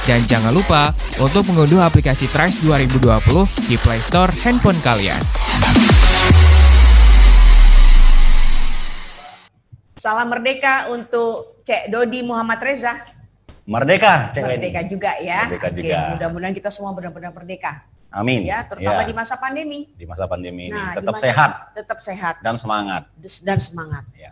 Dan jangan lupa untuk mengunduh aplikasi TRICE 2020 di Play Store handphone kalian. Salam merdeka untuk Cek Dodi Muhammad Reza. Merdeka, Cek Merdeka juga ya. Merdeka juga. Mudah-mudahan kita semua benar-benar merdeka. Amin. Ya, terutama di masa pandemi. Di masa pandemi ini Nah, tetap sehat. Tetap sehat. Dan semangat. Dan semangat. Ya.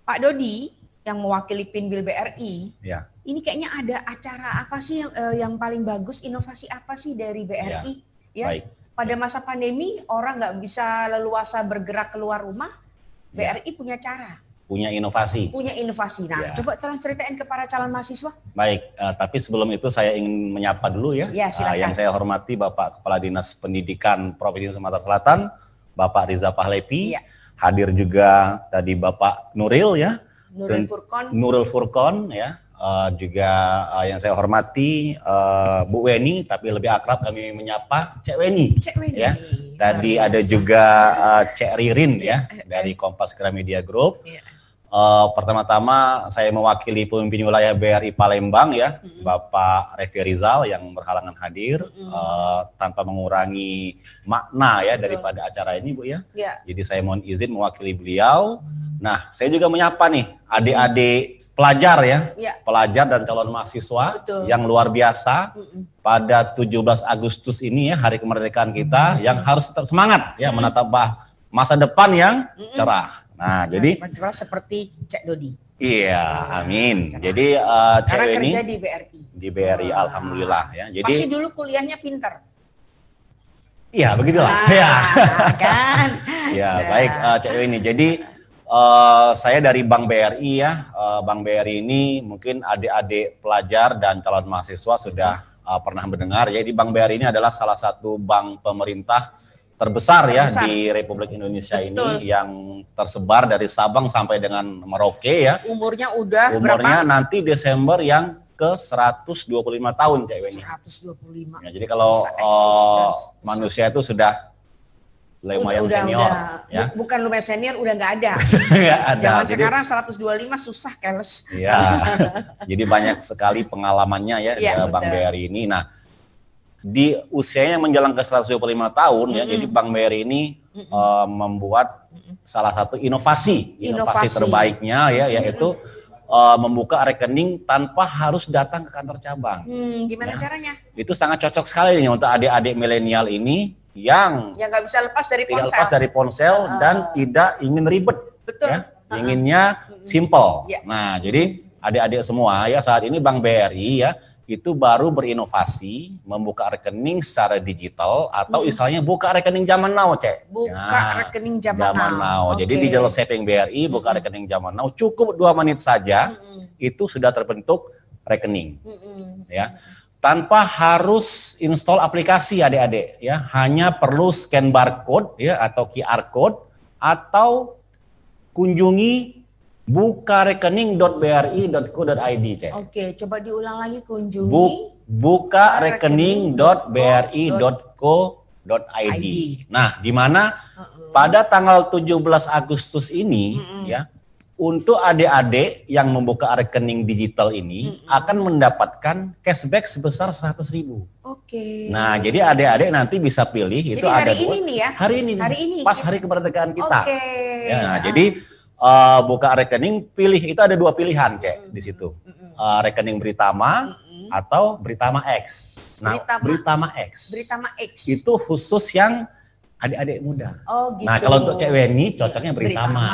Pak Dodi yang mewakili Pinwil BRI. Ya. Ini kayaknya ada acara apa sih yang paling bagus, inovasi apa sih dari BRI? Ya. Baik. Pada masa pandemi orang nggak bisa leluasa bergerak keluar rumah, BRI punya cara. Punya inovasi. Punya inovasi. Nah, coba tolong ceritain ke para calon mahasiswa. Baik, tapi sebelum itu saya ingin menyapa dulu ya. Ya, silakan. Yang saya hormati Bapak Kepala Dinas Pendidikan Provinsi Sumatera Selatan, Bapak Riza Pahlevi. Ya. Hadir juga tadi Bapak Nuril ya. Nuril Furqon ya. Juga yang saya hormati Bu Weni, tapi lebih akrab kami menyapa Cek Weni. Ya. Tadi ada juga Cek Ririn ya dari Kompas Gramedia Group. Pertama-tama saya mewakili pemimpin wilayah BRI Palembang ya, Bapak Revi Rizal yang berhalangan hadir tanpa mengurangi makna ya daripada acara ini Bu ya. Jadi saya mohon izin mewakili beliau. Nah, saya juga menyapa nih adik-adik pelajar ya, Ya. pelajar dan calon mahasiswa Betul. yang luar biasa pada 17 Agustus ini ya, hari kemerdekaan kita yang harus tetap semangat ya menatap masa depan yang cerah. Nah, jadi Cerah seperti Cek Dodi. iya, amin. Cerah. Jadi Karena cewek ini kerja di BRI. di BRI alhamdulillah ya. Jadi Pasti dulu kuliahnya pinter. iya begitulah. Nah, Ya. kan. Ya, Nah. baik cewek ini. Jadi saya dari Bank BRI ya. Bank BRI ini mungkin adik-adik pelajar dan calon mahasiswa sudah pernah mendengar. Jadi Bank BRI ini adalah salah satu bank pemerintah terbesar ya di Republik Indonesia Betul. ini yang tersebar dari Sabang sampai dengan Merauke ya. Umurnya udah Umurnya berapa? nanti Desember yang ke 125 tahun cewek ini. 125. Ya, jadi kalau Bisa eksis dan manusia itu sudah lumayan senior ya. Bukan lumayan senior, udah nggak ada. Nggak ada. Zaman Jadi- sekarang 125 susah keles. Iya, jadi banyak sekali pengalamannya ya Iya, Bank betul. BRI ini. Nah, di usianya menjelang ke 125 tahun ya, jadi Bank BRI ini membuat salah satu inovasi Inovasi. terbaiknya ya, yaitu membuka rekening tanpa harus datang ke kantor cabang. Gimana caranya? Itu sangat cocok sekali nih untuk adik-adik milenial ini yang Yang nggak bisa lepas dari tidak ponsel. lepas dari ponsel dan tidak ingin ribet. Betul. Ya. Inginnya simple. Ya. Nah, jadi adik-adik semua ya, saat ini Bank BRI ya itu baru berinovasi membuka rekening secara digital atau istilahnya buka rekening zaman now, Cek. Buka Ya, rekening zaman now. Jadi Oke. digital saving BRI buka rekening zaman now cukup 2 menit saja itu sudah terbentuk rekening. Ya. Tanpa harus install aplikasi adik-adik ya, hanya perlu scan barcode ya atau QR code atau kunjungi bukarekening.bri.co.id, Cek. Oke, coba diulang lagi, kunjungi. bukarekening.bri.co.id. Nah, di mana pada tanggal 17 Agustus ini ya, untuk adik-adik yang membuka rekening digital ini akan mendapatkan cashback sebesar 100.000. Oke. Nah, jadi adik-adik nanti bisa pilih itu Jadi ada hari ini nih ya? Hari ini. Hari ini. Pas hari kemerdekaan kita. Oke. Ya, nah, jadi buka rekening, pilih itu ada 2 pilihan, Cek, di situ. Rekening Britama atau Britama X. Nah, Britama X. Britama X. Itu khusus yang adik-adik muda. Oh, gitu. Nah, kalau untuk cewek ini cocoknya Britama.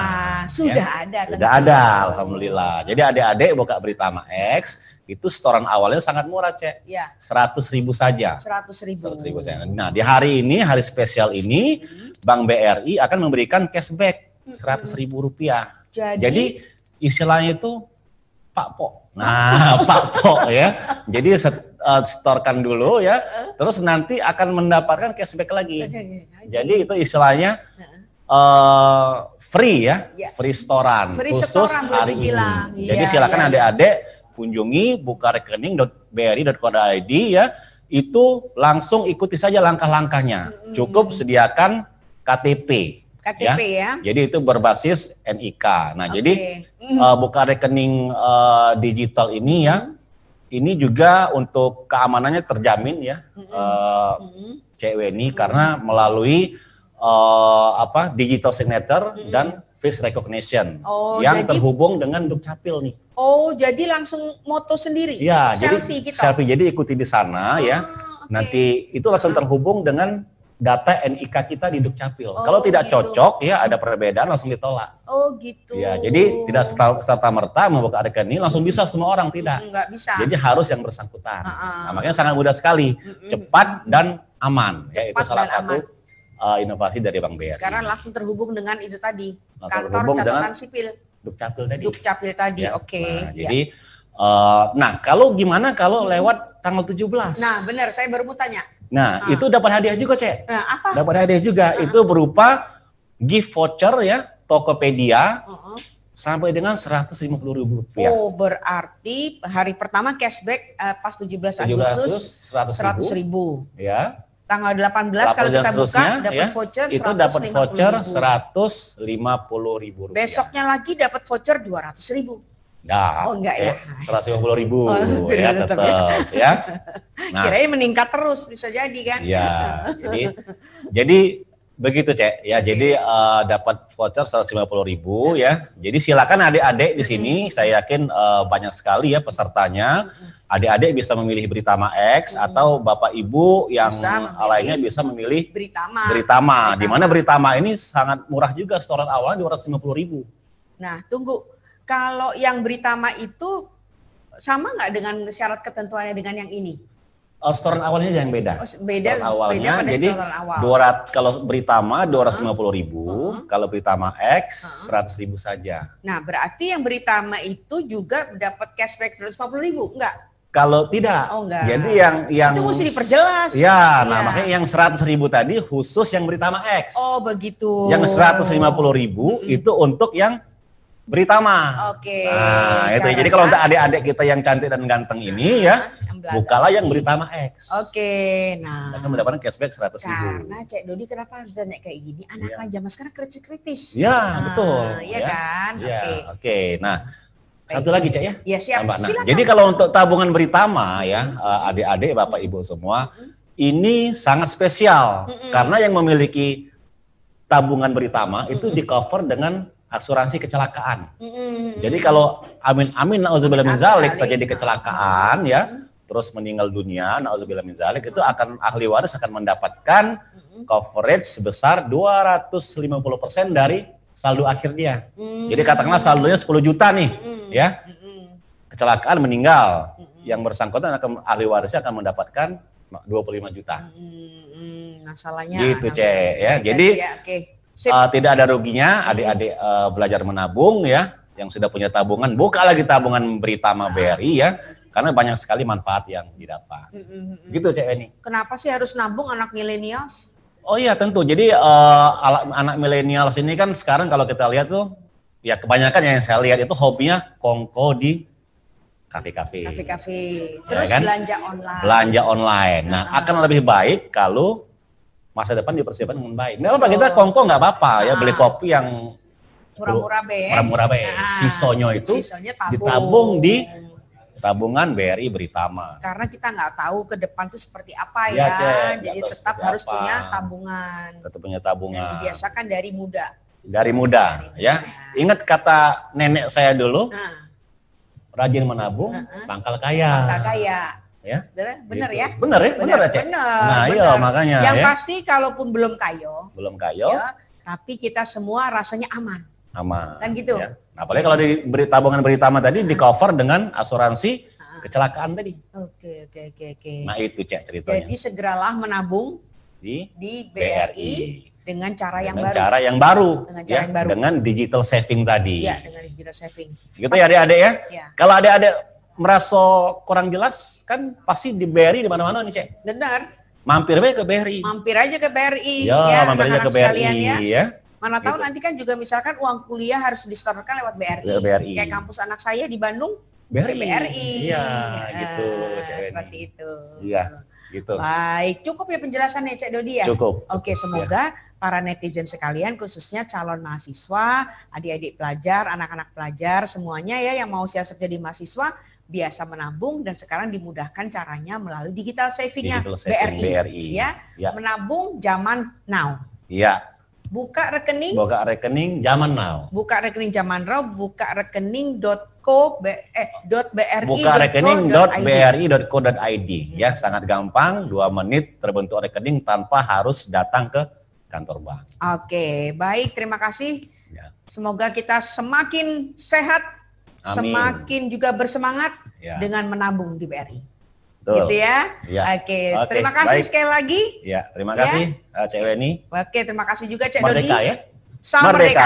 Sudah Ya. ada. Sudah ada, alhamdulillah. Jadi adik-adik buka Britama X, itu setoran awalnya sangat murah, Cek. Ya. 100.000 saja. 100.000. 100.000 saja. Nah, di hari ini, hari spesial ini, Bank BRI akan memberikan cashback 100.000 rupiah. Jadi istilahnya itu Pak Po. Nah, Pak Po ya. Jadi setorkan dulu ya, terus nanti akan mendapatkan cashback lagi. Jadi itu istilahnya free ya, free setoran Free khusus setoran boleh hari ini. dibilang. Jadi Iya, silakan iya, adik-adik kunjungi bukarekening.bri.co.id ya, itu langsung ikuti saja langkah-langkahnya. Cukup sediakan KTP. Ya. Jadi itu berbasis NIK. Nah, jadi buka rekening digital ini ya, ini juga untuk keamanannya terjamin ya, cewek ini karena melalui digital signature dan face recognition yang terhubung dengan Dukcapil nih. Oh, jadi langsung moto sendiri? Iya, selfie jadi gitu? selfie. Jadi ikuti di sana ya. Nanti itu langsung terhubung dengan data NIK kita di Dukcapil. Kalau tidak cocok ya ada perbedaan langsung ditolak. Oh gitu. Ya, jadi tidak serta-merta membuka rekening langsung bisa semua orang, tidak. Enggak bisa. Jadi harus yang bersangkutan. Nah, makanya sangat mudah sekali, cepat dan aman. Ya, itu salah satu inovasi dari Bank BRI. Karena langsung terhubung dengan itu tadi, Langsung kantor terhubung catatan dengan sipil. Dukcapil tadi. Dukcapil tadi, Ya, oke. Nah, jadi nah kalau gimana kalau lewat tanggal 17? Nah, benar, saya baru mau tanya. Nah, itu dapat hadiah juga, Cek. Nah, apa? Dapat hadiah juga. Itu berupa gift voucher ya, Tokopedia sampai dengan 150.000 rupiah. Oh, berarti hari pertama cashback pas 17 Agustus 100.000. Ya. Tanggal 18 kalau kita buka dapat voucher itu dapat voucher 150.000. 150.000 rupiah. Besoknya lagi dapat voucher 200.000. Nah, Oh, enggak ya. 150.000 Oh, ya tetap tetap ya. Nah, Kirain meningkat terus bisa jadi kan? ya. Jadi Begitu Cek, ya jadi dapat voucher 150.000 ya. Jadi silakan adik-adik di sini, saya yakin banyak sekali ya pesertanya. Adik-adik bisa memilih Britama X atau Bapak Ibu yang lainnya bisa memilih Britama. Di mana Britama ini sangat murah juga, setoran awal 250.000. Nah, tunggu. Kalau yang Britama itu sama nggak dengan syarat ketentuannya dengan yang ini? Setoran awalnya yang beda. Beda awalnya. pada Jadi awal. 200 kalau Britama 250.000, kalau Britama X 100.000 saja. Nah, berarti yang Britama itu juga dapat cashback 150.000, enggak? Kalau tidak. Oh, enggak. Jadi yang itu mesti diperjelas. Ya, nah makanya yang 100.000 tadi khusus yang Britama X. Oh, begitu. Yang 150.000 itu untuk yang Britama. Oke. Nah, itu. Jadi kalau untuk adik-adik kita yang cantik dan ganteng ini ya, bukalah yang Britama X. Oke, nah. Akan mendapatkan cashback 100.000. Karena Cek Dodi kenapa harus nanya kayak gini? Anak-anak zaman sekarang kritis-kritis. Ya, betul. Iya kan? Ya, Oke. Oke. Nah, satu lagi Cek ya. Ya siap. Nah, silakan. jadi kalau untuk tabungan Britama ya, adik-adik, Bapak Ibu semua, ini sangat spesial karena yang memiliki tabungan Britama itu di cover dengan asuransi kecelakaan. Jadi kalau amin nauzubillah min zalik terjadi kecelakaan ya, terus meninggal dunia, nauzubillah min zalik, itu akan ahli waris akan mendapatkan coverage sebesar 250% dari saldo akhir dia. Jadi katakanlah saldonya 10 juta nih, ya. Kecelakaan meninggal, yang bersangkutan akan ahli warisnya akan mendapatkan 25 juta. Masalahnya gitu Cek ya. Jadi tidak ada ruginya adik-adik belajar menabung ya, yang sudah punya tabungan, buka lagi tabungan Britama BRI ya, karena banyak sekali manfaat yang didapat. Gitu Cek Weni. Kenapa sih harus nabung anak millennials? Oh iya tentu, jadi anak millennials ini kan sekarang kalau kita lihat tuh, ya kebanyakan yang saya lihat itu hobinya kongko di kafe-kafe. Terus ya kan? Belanja online. Nah akan lebih baik kalau masa depan dipersiapkan dengan baik. Nggak apa-apa, kita kongko nggak apa-apa ya, beli kopi yang murah-murah be. Sisanya itu ditabung di tabungan BRI Britama. Karena kita nggak tahu ke depan tuh seperti apa ya. Jadi tetap harus punya tabungan. Tetap punya tabungan. Dan dibiasakan dari muda. Dari muda ya. Ingat kata nenek saya dulu, rajin menabung, pangkal kaya. Pangkal kaya. Ya, bener gitu. ya? Bener ya? Bener ya, Cek? Nah, iya makanya yang ya. pasti kalaupun belum kayo, ya, tapi kita semua rasanya aman. Kan gitu. Ya. Nah, apalagi kalau di tabungan Britama tadi di cover dengan asuransi kecelakaan tadi. Oke. Nah, itu Cek ceritanya. Jadi segeralah menabung di BRI dengan cara yang baru. Dengan digital saving tadi. Iya, dengan digital saving. Gitu ya adik-adik ya. Kalau adik-adik merasa kurang jelas, kan pasti di BRI di mana-mana nih Cek. Benar. Mampir aja ke BRI. Mampir aja ke BRI. Ya, mampir aja ke BRI ya. Mana tahu nanti kan juga misalkan uang kuliah harus disetorkan lewat BRI. Kayak kampus anak saya di Bandung, BRI. Iya, gitu. Seperti itu. Iya, gitu. Baik, cukup ya penjelasannya Cek Dodi ya? Cukup. Oke, semoga para netizen sekalian, khususnya calon mahasiswa, adik-adik pelajar, anak-anak pelajar, semuanya ya yang mau siap-siap jadi mahasiswa, biasa menabung dan sekarang dimudahkan caranya melalui digital savingnya BRI. Ya. Menabung zaman now. Iya. Buka rekening zaman now. Buka rekening zaman now, buka rekening.bri.co.id ya, sangat gampang, 2 menit terbentuk rekening tanpa harus datang ke kantor bank. Oke, baik, terima kasih. Ya. Semoga kita semakin sehat, semakin juga bersemangat dengan menabung di BRI. Betul. Gitu ya. Oke, terima kasih baik. Sekali lagi. Ya, terima kasih Cek Weni. Oke, terima kasih juga Cek Dodi. Merdeka ya. Salam Merdeka.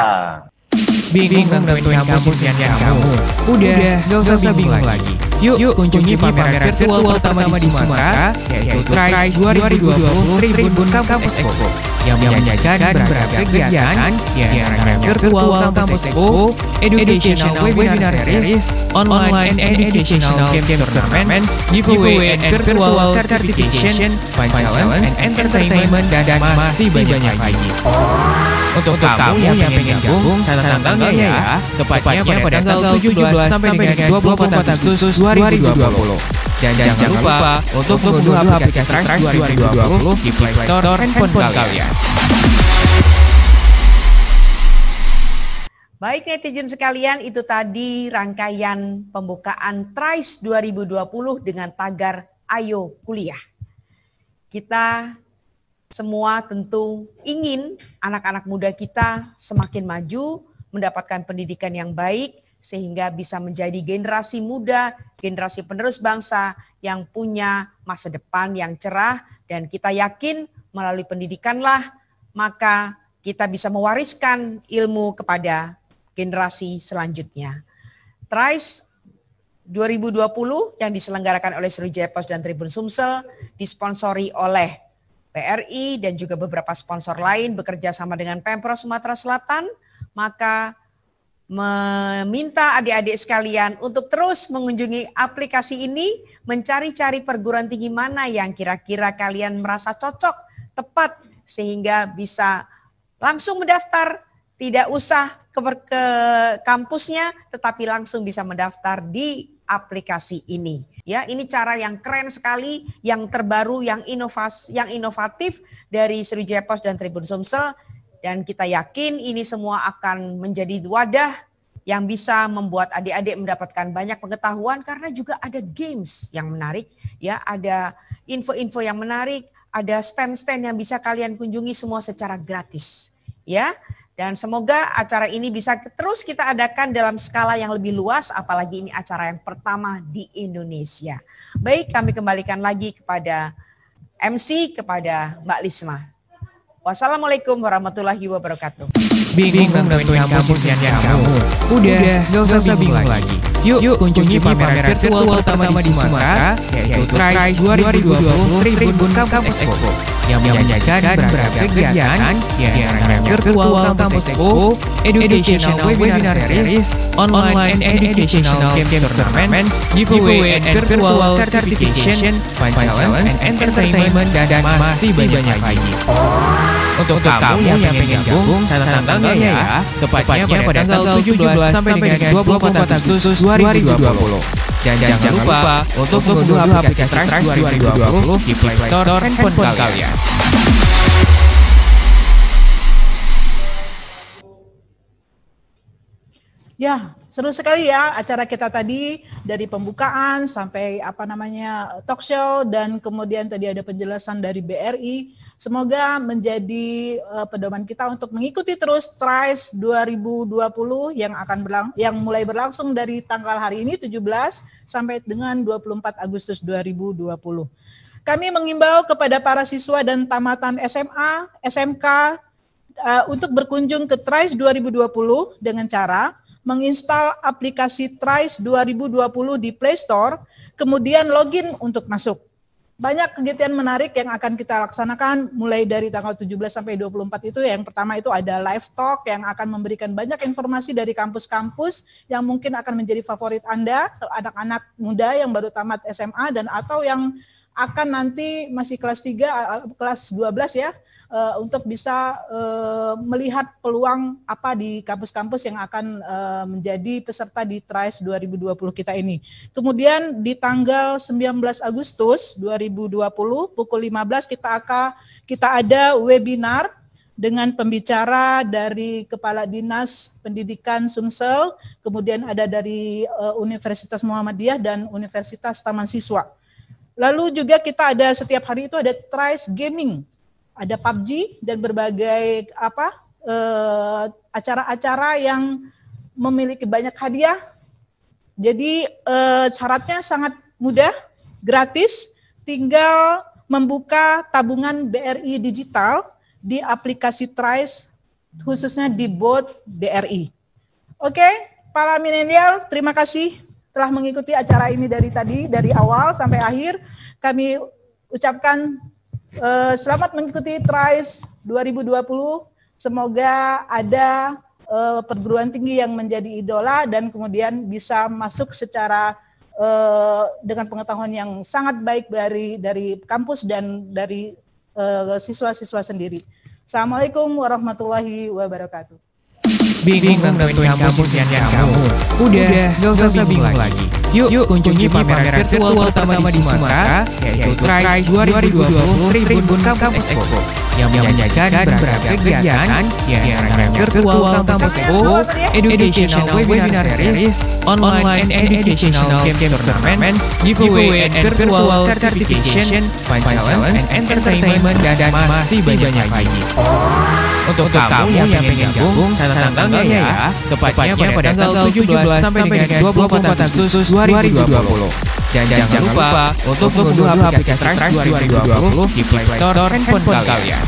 Bingung nentuin kampus impian kamu? Udah, gak usah bingung lagi. Yuk kunjungi pameran virtual pertama di Sumatera, yaitu TRICE 2020 Tribun Kampus Expo, yang menyajikan beragam kegiatan, diantaranya virtual Campus Expo, educational webinar series, online and educational game tournaments, giveaway and virtual certification, fun challenge and entertainment, dan masih banyak lagi. Untuk kamu yang pengen gabung, catat tanggalnya ya, tepatnya pada tanggal 17 sampai dengan 24 Agustus 2020. Dan jangan lupa untuk mengunduh aplikasi TRICE 2020 di Play Store handphone kalian. Baik netizen sekalian, itu tadi rangkaian pembukaan TRICE 2020 dengan tagar Ayo Kuliah. Kita semua tentu ingin anak-anak muda kita semakin maju, mendapatkan pendidikan yang baik, sehingga bisa menjadi generasi muda, generasi penerus bangsa yang punya masa depan yang cerah, dan kita yakin melalui pendidikanlah maka kita bisa mewariskan ilmu kepada generasi selanjutnya. TRICE 2020 yang diselenggarakan oleh Sriwijaya Pos dan Tribun Sumsel disponsori oleh BRI dan juga beberapa sponsor lain bekerja sama dengan Pemprov Sumatera Selatan, maka meminta adik-adik sekalian untuk terus mengunjungi aplikasi ini, mencari-cari perguruan tinggi mana yang kira-kira kalian merasa cocok, tepat, sehingga bisa langsung mendaftar, tidak usah ke kampusnya, tetapi langsung bisa mendaftar di aplikasi ini. Ya, ini cara yang keren sekali, yang terbaru, yang inovatif dari Sriwijaya Pos dan Tribun Sumsel, dan kita yakin ini semua akan menjadi wadah yang bisa membuat adik-adik mendapatkan banyak pengetahuan, karena juga ada games yang menarik, ya, ada info-info yang menarik, ada stand-stand yang bisa kalian kunjungi semua secara gratis, ya. Dan semoga acara ini bisa terus kita adakan dalam skala yang lebih luas, apalagi ini acara yang pertama di Indonesia. Baik, kami kembalikan lagi kepada MC, kepada Mbak Lisma. Wassalamualaikum warahmatullahi wabarakatuh. Bingung nentuin kampus yang kamu? Udah, gak usah bingung lagi. Yuk kunjungi pameran virtual pertama di Sumatera, yaitu TRICE 2020 Tribun Campus Expo, yang menyajikan beragam kegiatan, diantaranya virtual Campus Expo, educational webinar series, online and educational game tournaments, giveaway and virtual certification, fun challenge, entertainment, dan masih banyak lagi. Untuk kamu yang pengen gabung, catat tanggalnya ya, tepatnya pada tanggal 17 sampai dengan 24 Agustus 2020. Dan jangan lupa untuk mengunduh aplikasi TRICE 2020 di Play Store handphone kalian. Ya, seru sekali ya acara kita tadi, dari pembukaan sampai talk show, dan kemudian tadi ada penjelasan dari BRI. Semoga menjadi pedoman kita untuk mengikuti terus TRICE 2020 yang mulai berlangsung dari tanggal hari ini 17 sampai dengan 24 Agustus 2020. Kami mengimbau kepada para siswa dan tamatan SMA, SMK untuk berkunjung ke TRICE 2020 dengan cara menginstal aplikasi TRICE 2020 di Play Store, kemudian login untuk masuk. Banyak kegiatan menarik yang akan kita laksanakan mulai dari tanggal 17 sampai 24 itu. Yang pertama itu ada live talk yang akan memberikan banyak informasi dari kampus-kampus yang mungkin akan menjadi favorit Anda, anak-anak muda yang baru tamat SMA dan atau yang akan nanti masih kelas 3, kelas 12 ya, untuk bisa melihat peluang apa di kampus-kampus yang akan menjadi peserta di TRICE 2020 kita ini. Kemudian di tanggal 19 Agustus 2020 pukul 15 kita ada webinar dengan pembicara dari Kepala Dinas Pendidikan Sumsel, kemudian ada dari Universitas Muhammadiyah dan Universitas Taman Siswa. Lalu juga kita ada setiap hari itu ada TRICE Gaming, ada PUBG dan berbagai acara-acara yang memiliki banyak hadiah. Jadi syaratnya sangat mudah, gratis, tinggal membuka tabungan BRI digital di aplikasi TRICE, khususnya di bot BRI. Oke, para milenial, terima kasih telah mengikuti acara ini dari awal sampai akhir. Kami ucapkan selamat mengikuti TRICE 2020. Semoga ada perguruan tinggi yang menjadi idola dan kemudian bisa masuk secara dengan pengetahuan yang sangat baik dari kampus dan dari siswa-siswa sendiri. Assalamualaikum warahmatullahi wabarakatuh. Bingung nentuin kampus yang kamu? Udah, gak usah bingung lagi. Yuk kunjungi pameran virtual pertama di Sumatera, yaitu TRICE 2020 Tribun Kampus Expo, yang menyajikan beragam kegiatan, diantaranya virtual Kampus Expo, educational webinar series, online and educational game tournaments, giveaway and virtual certification, fun challenge, entertainment, dan masih banyak lagi. Untuk kamu yang pengen gabung, catat tanggalnya ya, tepatnya pada tanggal 17 sampai dengan 24 Agustus 2020. Dan jangan lupa untuk mengunduh aplikasi TRICE 2020 di Play Store handphone kalian.